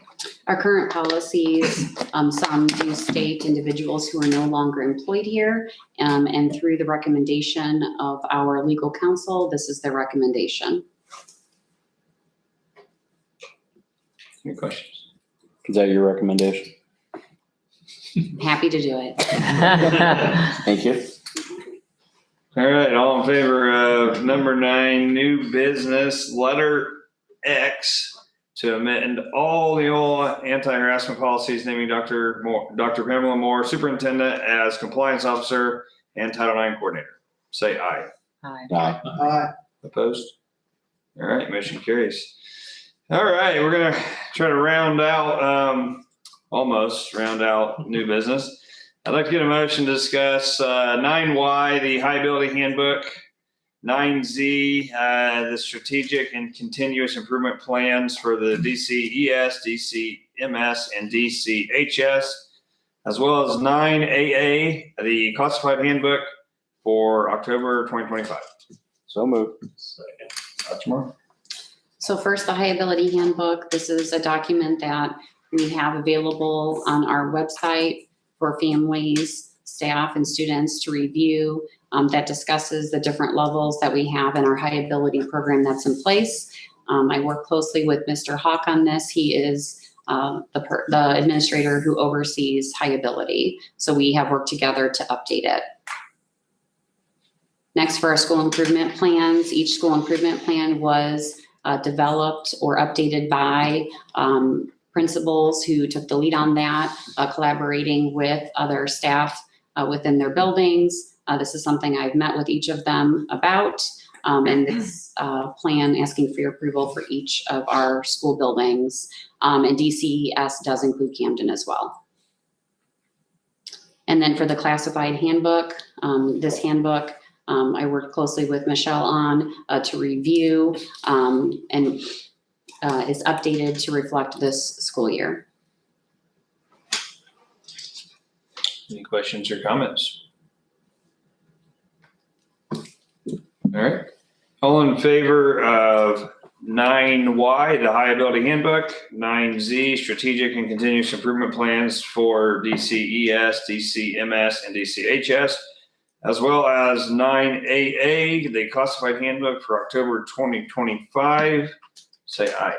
Our current policies, some do state individuals who are no longer employed here, and through the recommendation of our legal counsel, this is their recommendation. Any questions? Is that your recommendation? Happy to do it. Thank you. All right, all in favor of number 9, new business, letter X, to amend all the old anti-harassment policies, naming Dr. Pamela Moore, superintendent, as compliance officer and Title IX coordinator. Say aye. Aye. Aye. Aye. Opposed? All right, motion carries. All right, we're gonna try to round out almost round out new business. I'd like to get a motion to discuss 9Y, the high ability handbook, 9Z, the strategic and continuous improvement plans for the DCES, DCMS, and DCHS, as well as 9AA, the classified handbook for October 2025. So moved. Dr. Moore. So first, the High Ability Handbook. This is a document that we have available on our website for families, staff, and students to review, that discusses the different levels that we have in our high ability program that's in place. I work closely with Mr. Hawk on this. He is the administrator who oversees high ability. So we have worked together to update it. Next, for our school improvement plans, each school improvement plan was developed or updated by principals who took the lead on that, collaborating with other staff within their buildings. This is something I've met with each of them about, and this plan asking for your approval for each of our school buildings. And DCES does include Camden as well. And then for the classified handbook, this handbook, I worked closely with Michelle on to review and is updated to reflect this school year. Any questions or comments? All right. All in favor of 9Y, the high ability handbook, 9Z, strategic and continuous improvement plans for DCES, DCMS, and DCHS, as well as 9AA, the classified handbook for October 2025, say aye.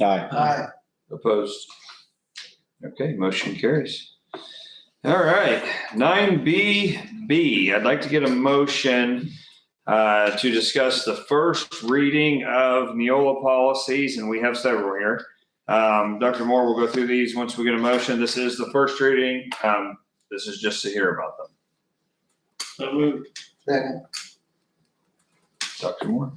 Aye. Aye. Opposed? Okay, motion carries. All right, 9BB, I'd like to get a motion to discuss the first reading of Neola policies, and we have several here. Dr. Moore will go through these once we get a motion. This is the first reading. This is just to hear about them. So moved. Second. Dr. Moore.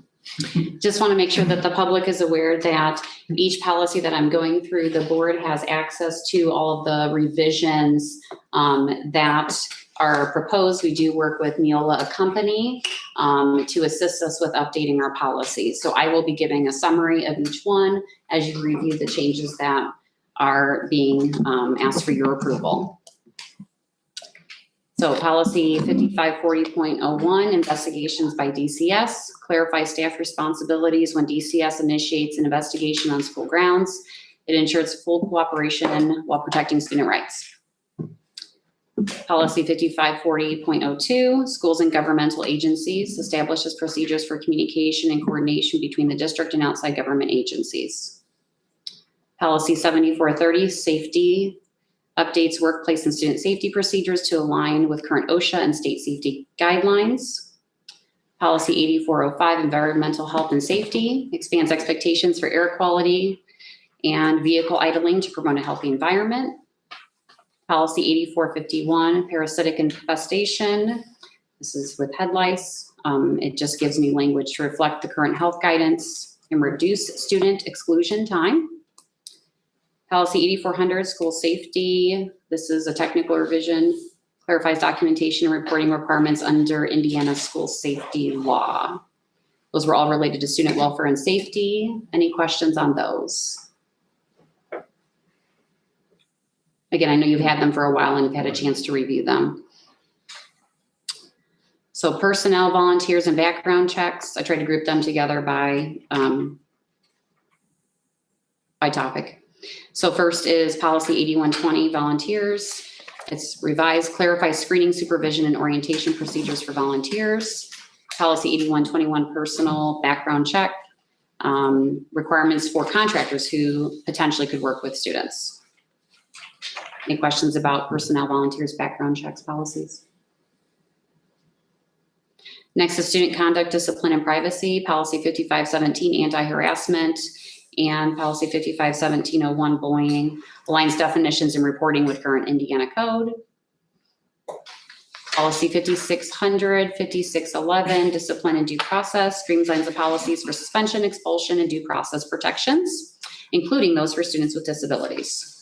Just want to make sure that the public is aware that each policy that I'm going through, the board has access to all of the revisions that are proposed. We do work with Neola, a company, to assist us with updating our policies. So I will be giving a summary of each one as you review the changes that are being asked for your approval. So policy 5540.01, investigations by DCS, clarify staff responsibilities when DCS initiates an investigation on school grounds. It ensures full cooperation while protecting student rights. Policy 5540.02, schools and governmental agencies, establishes procedures for communication and coordination between the district and outside government agencies. Policy 7430, safety, updates workplace and student safety procedures to align with current OSHA and state safety guidelines. Policy 8405, environmental health and safety, expands expectations for air quality and vehicle idling to promote a healthy environment. Policy 8451, parasitic infestation. This is with head lice. It just gives me language to reflect the current health guidance and reduce student exclusion time. Policy 8400, school safety. This is a technical revision, clarifies documentation and reporting requirements under Indiana school safety law. Those were all related to student welfare and safety. Any questions on those? Again, I know you've had them for a while and you've had a chance to review them. So personnel, volunteers, and background checks. I tried to group them together by topic. So first is policy 8120, volunteers. It's revised, clarifies screening, supervision, and orientation procedures for volunteers. Policy 8121, personal background check, requirements for contractors who potentially could work with students. Any questions about personnel, volunteers, background checks policies? Next is student conduct, discipline, and privacy. Policy 5517, anti-harassment, and policy 551701, bullying, aligns definitions and reporting with current Indiana code. Policy 5600, 5611, discipline and due process, streamlines the policies for suspension, expulsion, and due process protections, including those for students with disabilities.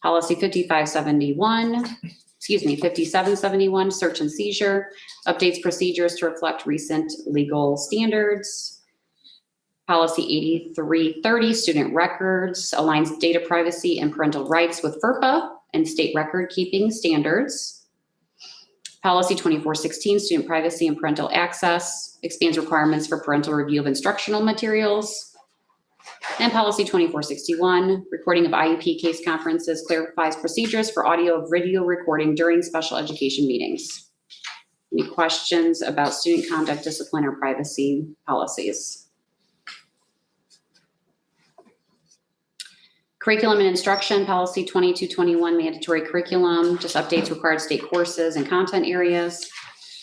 Policy 5771, search and seizure, updates procedures to reflect recent legal standards. Policy 8330, student records, aligns data privacy and parental rights with FERPA and state record keeping standards. Policy 2416, student privacy and parental access, expands requirements for parental review of instructional materials. And policy 2461, recording of IEP case conferences, clarifies procedures for audio video recording during special education meetings. Any questions about student conduct, discipline, or privacy policies? Curriculum and instruction, policy 2221, mandatory curriculum, just updates required state courses and content areas.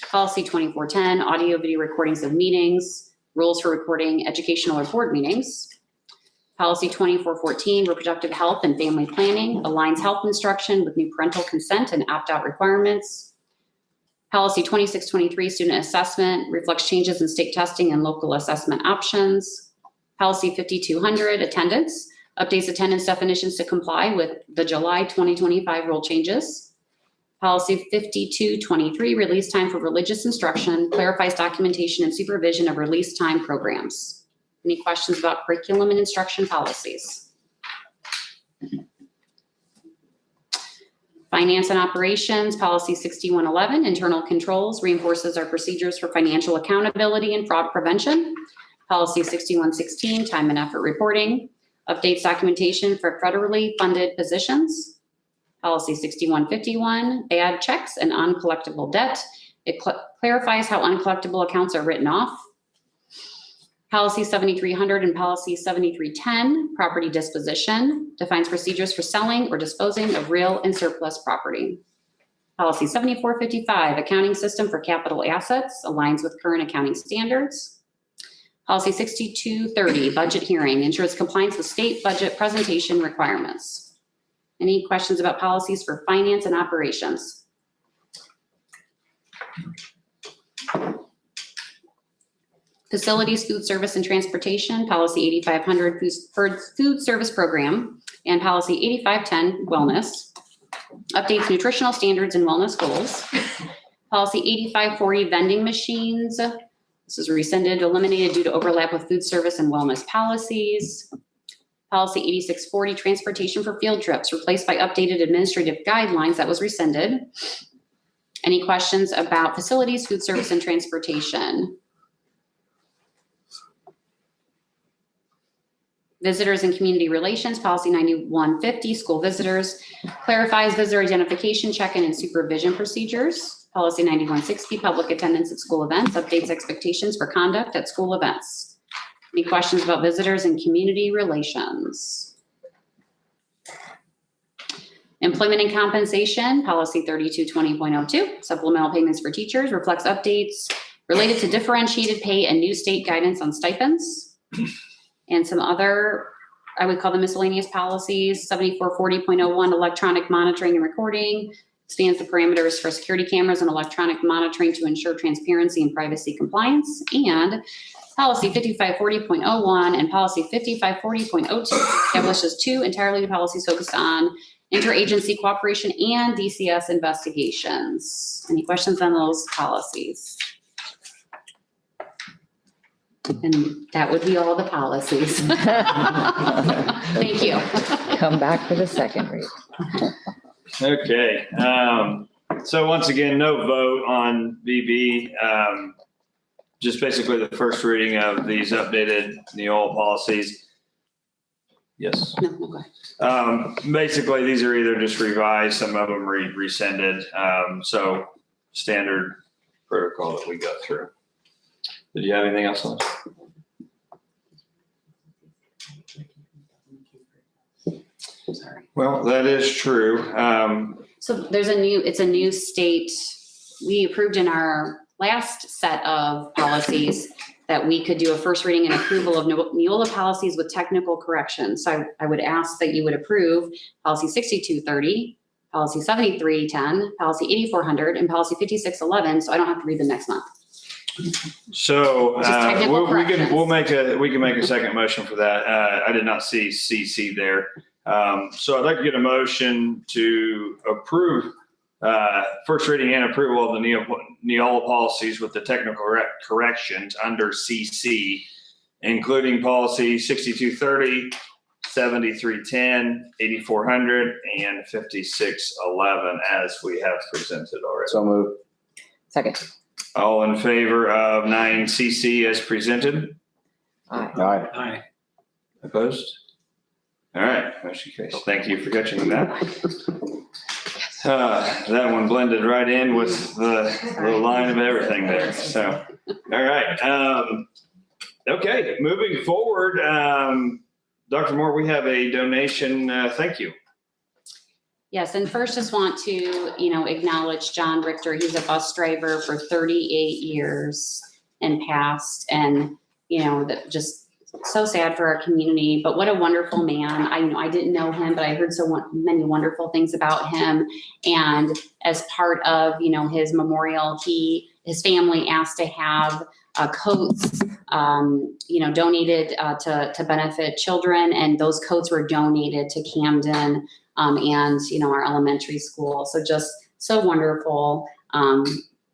Policy 2410, audio video recordings of meetings, rules for recording educational or board meetings. Policy 2414, reproductive health and family planning, aligns health instruction with new parental consent and opt-out requirements. Policy 2623, student assessment, reflects changes in state testing and local assessment options. Policy 5200, attendance, updates attendance definitions to comply with the July 2025 rule changes. Policy 5223, release time for religious instruction, clarifies documentation and supervision of release time programs. Any questions about curriculum and instruction policies? Finance and operations, policy 6111, internal controls, reinforces our procedures for financial accountability and fraud prevention. Policy 6116, time and effort reporting, updates documentation for federally funded positions. Policy 6151, bad checks and uncollectible debt. It clarifies how uncollectible accounts are written off. Policy 7300 and policy 7310, property disposition, defines procedures for selling or disposing of real and surplus property. Policy 7455, accounting system for capital assets, aligns with current accounting standards. Policy 6230, budget hearing, ensures compliance with state budget presentation requirements. Any questions about policies for finance and operations? Facilities, food service, and transportation, policy 8500, food service program, and policy 8510, wellness, updates nutritional standards and wellness goals. Policy 8540, vending machines, this is rescinded, eliminated due to overlap with food service and wellness policies. Policy 8640, transportation for field trips, replaced by updated administrative guidelines, that was rescinded. Any questions about facilities, food service, and transportation? Visitors and community relations, policy 9150, school visitors, clarifies visitor identification, check-in, and supervision procedures. Policy 9160, public attendance at school events, updates expectations for conduct at school events. Any questions about visitors and community relations? Employment and compensation, policy 3220.02, supplemental payments for teachers, reflects updates related to differentiated pay and new state guidance on stipends. And some other, I would call them miscellaneous policies, 7440.01, electronic monitoring and recording, expands the parameters for security cameras and electronic monitoring to ensure transparency and privacy compliance. And policy 5540.01 and policy 5540.02 establishes two entirely new policies focused on interagency cooperation and DCS investigations. Any questions on those policies? And that would be all the policies. Thank you. Come back for the second read. Okay, so once again, no vote on BB. Just basically the first reading of these updated Neola policies. Yes. No, go ahead. Basically, these are either just revised, some of them rescinded. So standard protocol that we go through. Did you have anything else on this? Sorry. Well, that is true. So there's it's a new state. We approved in our last set of policies that we could do a first reading and approval of Neola policies with technical corrections. So I would ask that you would approve policy 6230, policy 7310, policy 8400, and policy 5611, so I don't have to read them next month. So Just technical we can corrections. make a second motion for that. I did not see CC there. So I'd like to get a motion to approve first reading and approval of the Neola policies with the technical corrections under CC, including policy 6230, 7310, 8400, and 5611 as we have presented already. So moved. Second. All in favor of 9CC as presented? Aye. Aye. Opposed? All right, motion carries. Thank you for catching that. That one blended right in with the line of everything there. So, all right. Okay, moving forward, Dr. Moore, we have a donation. Thank you. Yes, and first just want to, acknowledge John Richter. He's a bus driver for 38 years and past, and, that just so sad for our community, but what a wonderful man. I didn't know him, but I heard many wonderful things about him. And as part of, his memorial, his family asked to have coats, donated to benefit children. And those coats were donated to Camden and, our elementary school. So just so wonderful.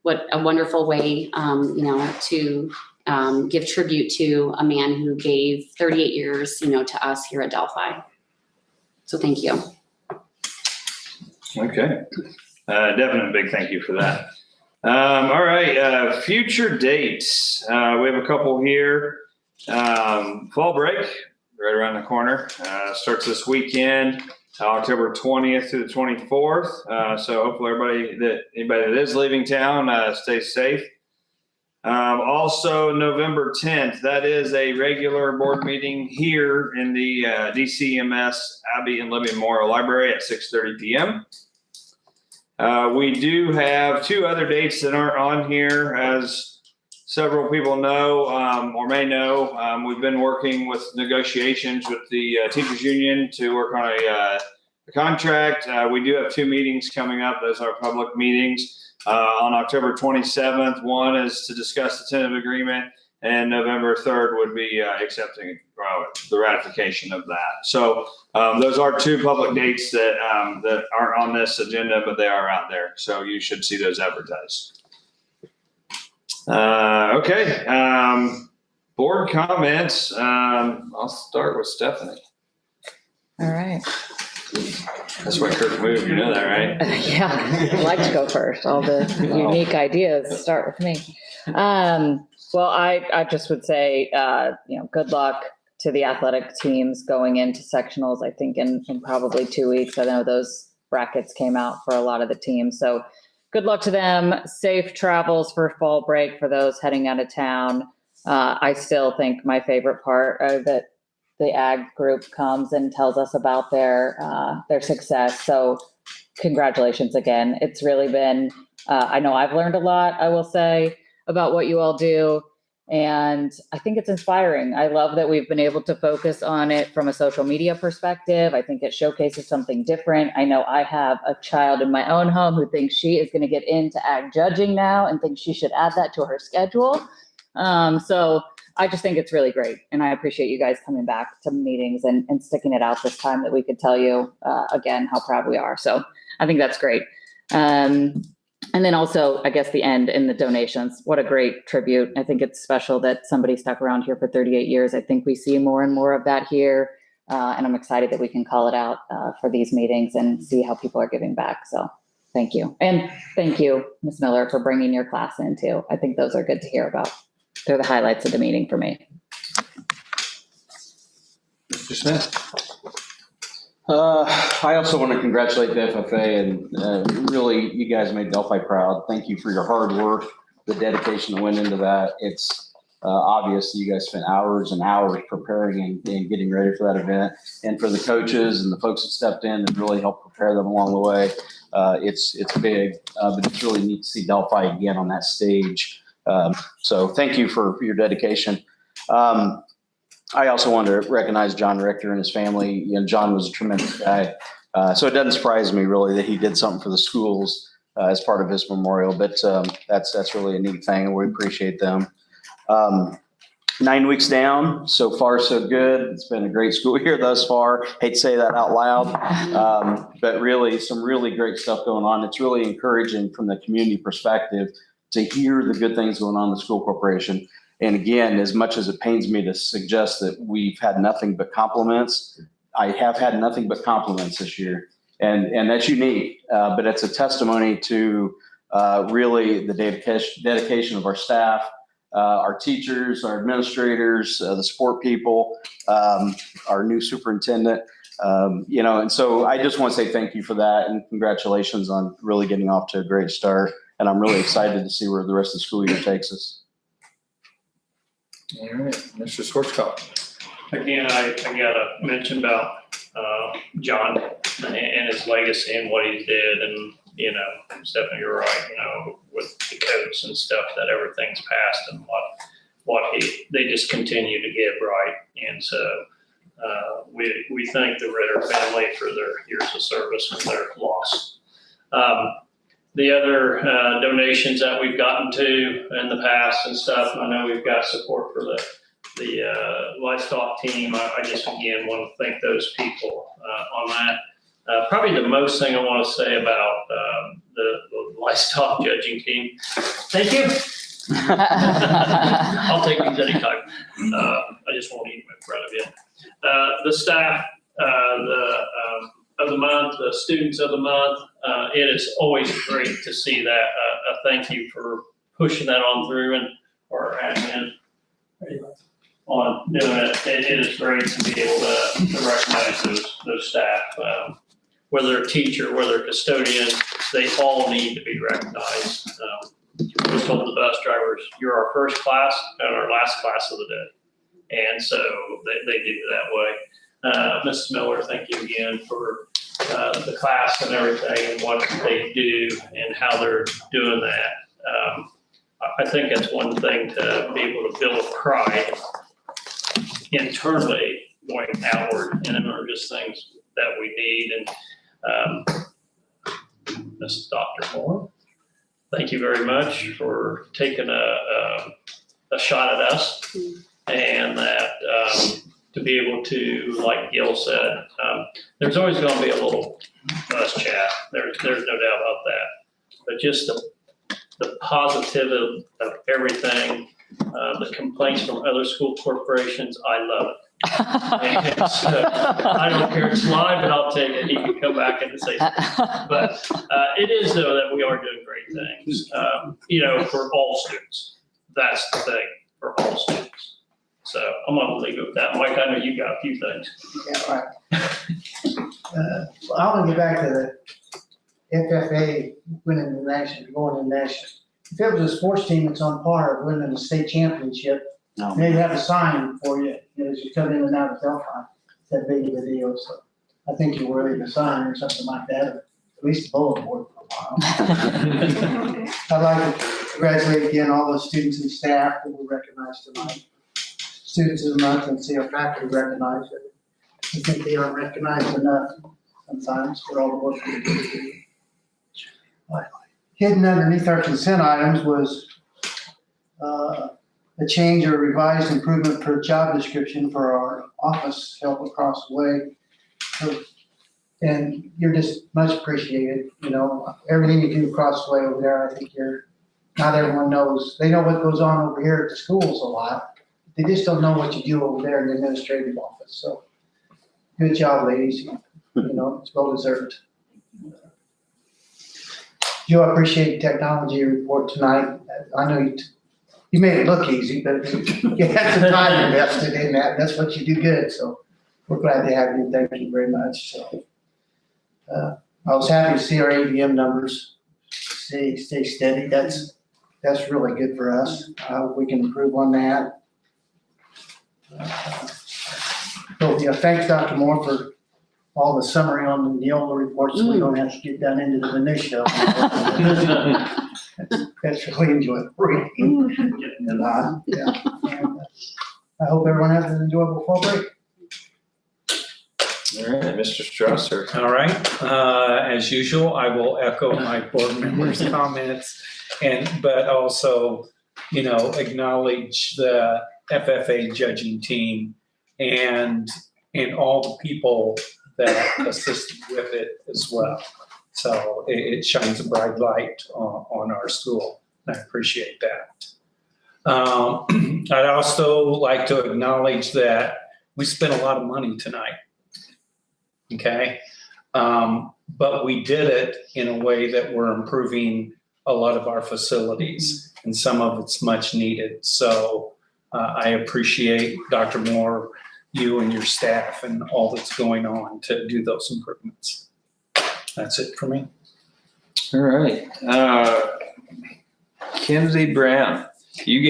What a wonderful way, to give tribute to a man who gave 38 years, to us here at Delphi. So thank you. Okay. Definitely a big thank you for that. All right. Future dates. We have a couple here. Fall break right around the corner. Starts this weekend, October 20th to the 24th. So hopefully anybody that is leaving town, stays safe. Also November 10th, that is a regular board meeting here in the DCMS Abbey and Libby Memorial Library at 6:30 p.m. We do have two other dates that aren't on here. As several people know or may know, we've been working with negotiations with the teachers union to work on a contract. We do have two meetings coming up. Those are public meetings. On October 27th, one is to discuss the tentative agreement, and November 3rd would be accepting the ratification of that. So those are two public dates that aren't on this agenda, but they are out there. So you should see those advertised. Okay. Board comments. I'll start with Stephanie. All right. That's why Kirk moved, you know that, right? Yeah, I'd like to go first. All the unique ideas start with me. Well, I just would say, good luck to the athletic teams going into sectionals, I think in probably 2 weeks. I know those brackets came out for a lot of the teams. So good luck to them. Safe travels for fall break for those heading out of town. I still think my favorite part that the ag group comes and tells us about their success. So congratulations again. It's really been, I know I've learned a lot, I will say, about what you all do. And I think it's inspiring. I love that we've been able to focus on it from a social media perspective. I think it showcases something different. I know I have a child in my own home who thinks she is going to get into ag judging now and thinks she should add that to her schedule. So I just think it's really great. And I appreciate you guys coming back to meetings and sticking it out this time that we could tell you again how proud we are. So I think that's great. And then also, I guess the end in the donations, what a great tribute. I think it's special that somebody stuck around here for 38 years. I think we see more and more of that here. And I'm excited that we can call it out for these meetings and see how people are giving back. So thank you. And thank you, Ms. Miller, for bringing your class in too. I think those are good to hear about. They're the highlights of the meeting for me. Mr. Smith. I also want to congratulate the FFA and really, you guys made Delphi proud. Thank you for your hard work, the dedication that went into that. It's obvious you guys spent hours and hours preparing and getting ready for that event. And for the coaches and the folks that stepped in and really helped prepare them along the way, it's big, but it's really neat to see Delphi again on that stage. So thank you for your dedication. I also want to recognize John Richter and his family. John was a tremendous guy. So it doesn't surprise me really that he did something for the schools as part of his memorial, but that's really a neat thing and we appreciate them. 9 weeks down, so far so good. It's been a great school year thus far. Hate to say that out loud, but really some really great stuff going on. It's really encouraging from the community perspective to hear the good things going on in the school corporation. And again, as much as it pains me to suggest that we've had nothing but compliments, I have had nothing but compliments this year. And that's unique, but it's a testimony to really the dedication of our staff, our teachers, our administrators, the support people, our new superintendent, and so I just want to say thank you for that and congratulations on really getting off to a great start. And I'm really excited to see where the rest of the school year takes us. All right, Mr. Schwarzkopf. Again, I gotta mention about John and his legacy and what he did, and Stephanie, you're right. With the codes and stuff, that everything's passed, and they just continue to give, right? And so we thank the Ritter family for their years of service and their loss. The other donations that we've gotten to in the past and stuff, I know we've got support for the livestock team. I just again want to thank those people on that. Probably the most thing I want to say about the livestock judging team. Thank you. I'll take these anytime. I just won't eat them in front of you. The staff, of the month, the students of the month. It is always great to see that. Thank you for pushing that on through or admin on doing it. It is great to be able to recognize those staff, whether a teacher, whether a custodian, they all need to be recognized. I was told the bus drivers, you're our first class and our last class of the day. And so they do it that way. Mrs. Miller, thank you again for the class and everything and what they do and how they're doing that. I think that's one thing to be able to build pride internally going outward, and are just things that we need. And Mrs. Dr. Moore, thank you very much for taking a shot at us, and that to be able to, like Gil said, there's always going to be a little bus chat. There's no doubt about that. But just the positivity of everything, the complaints from other school corporations, I love it. And so, I don't care if it's live, but I'll take it. He can come back and say something. But it is, though, that we are doing great things, for all students. That's the thing, for all students. So I'm going to leave it with that. Mike, I know you got a few things. Yeah, right. I want to get back to the FFA winning the national, going to national. If it was a sports team that's on par of winning the state championship, they'd have a sign for you as you come in and out of Delphi. It's that big of a deal. So I think you're worthy of a sign or something like that, or at least a bulletin board for a while. I'd like to congratulate again all the students and staff that were recognized tonight. Students of the month, and see our faculty recognized it. I think they aren't recognized enough sometimes for all the work they do. Hidden underneath our consent items was a change or revised improvement per job description for our office help across the way. So, and you're just much appreciated. Everything you do across the way over there, I think not everyone knows. They know what goes on over here at the schools a lot. They just don't know what you do over there in the administrative office. So good job, ladies. It's well deserved. Joe, I appreciate the technology report tonight. I know you made it look easy, but you had some time invested in that. That's what you do good. So we're glad to have you. Thank you very much. So I was happy to see our ADM numbers stay steady. That's really good for us. We can improve on that. Thanks, Dr. Moore, for all the summary on the Neola reports, so we don't have to get down into the minutia. That's really enjoyable reading. And I hope everyone has an enjoyable fall break. All right, Mr. Strasser. All right. As usual, I will echo my board members' comments, but also, acknowledge the FFA judging team and all the people that assisted with it as well. So it shines a bright light on our school. I appreciate that. I'd also like to acknowledge that we spent a lot of money tonight. Okay. But we did it in a way that we're improving a lot of our facilities, and some of it's much needed. So I appreciate Dr. Moore, you and your staff and all that's going on to do those improvements. That's it for me. All right. Kinsey Brown, you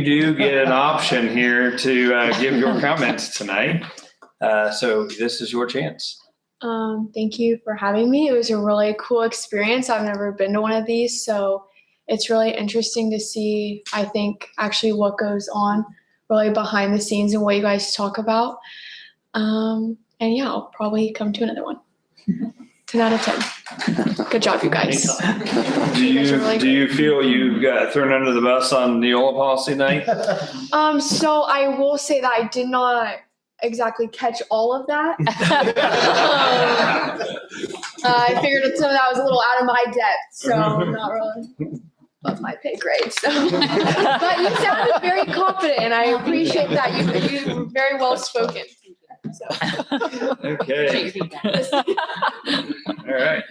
do get an option here to give your comments tonight. So this is your chance. Thank you for having me. It was a really cool experience. I've never been to one of these, so it's really interesting to see, I think, actually what goes on really behind the scenes and what you guys talk about. And yeah, I'll probably come to another one. 10 out of 10. Good job, you guys. Do you feel you got thrown under the bus on Neola policy night? So I will say that I did not exactly catch all of that. I figured some of that was a little out of my depth, so not really above my pay grade. So, but you sounded very confident, and I appreciate that. You were very well spoken. So. Okay. All right.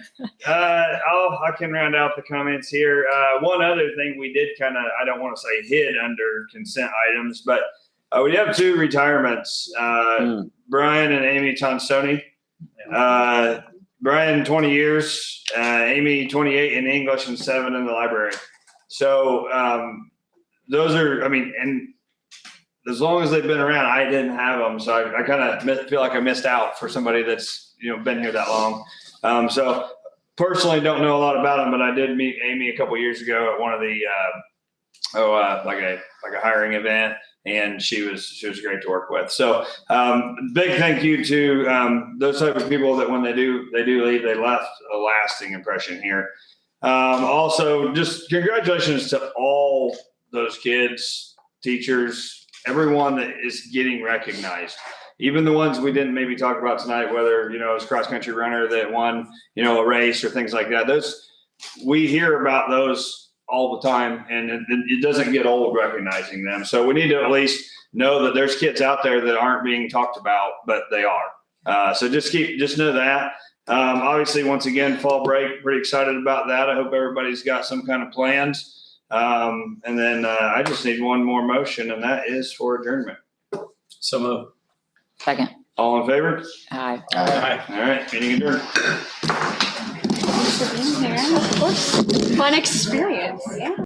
I can round out the comments here. One other thing we did kind of, I don't want to say hid under consent items, but we have 2 retirements, Brian and Amy Tonsoni. Brian, 20 years, Amy, 28 in English and 7 in the library. So those are, and as long as they've been around, I didn't have them. So I kind of feel like I missed out for somebody that's, been here that long. So personally don't know a lot about them, but I did meet Amy a couple years ago at one of the, like a hiring event. And she was great to work with. So big thank you to those type of people that when they do leave, they left a lasting impression here. Also, just congratulations to all those kids, teachers, everyone that is getting recognized. Even the ones we didn't maybe talk about tonight, whether, it was cross country runner that won, a race or things like that. We hear about those all the time, and it doesn't get old recognizing them. So we need to at least know that there's kids out there that aren't being talked about, but they are. So just know that. Obviously, once again, fall break, pretty excited about that. I hope everybody's got some kind of plans. And then I just need one more motion, and that is for adjournment. So moved. Second. All in favor? Aye. Aye. All right, meeting adjourned. Of course. Fun experience. Yeah.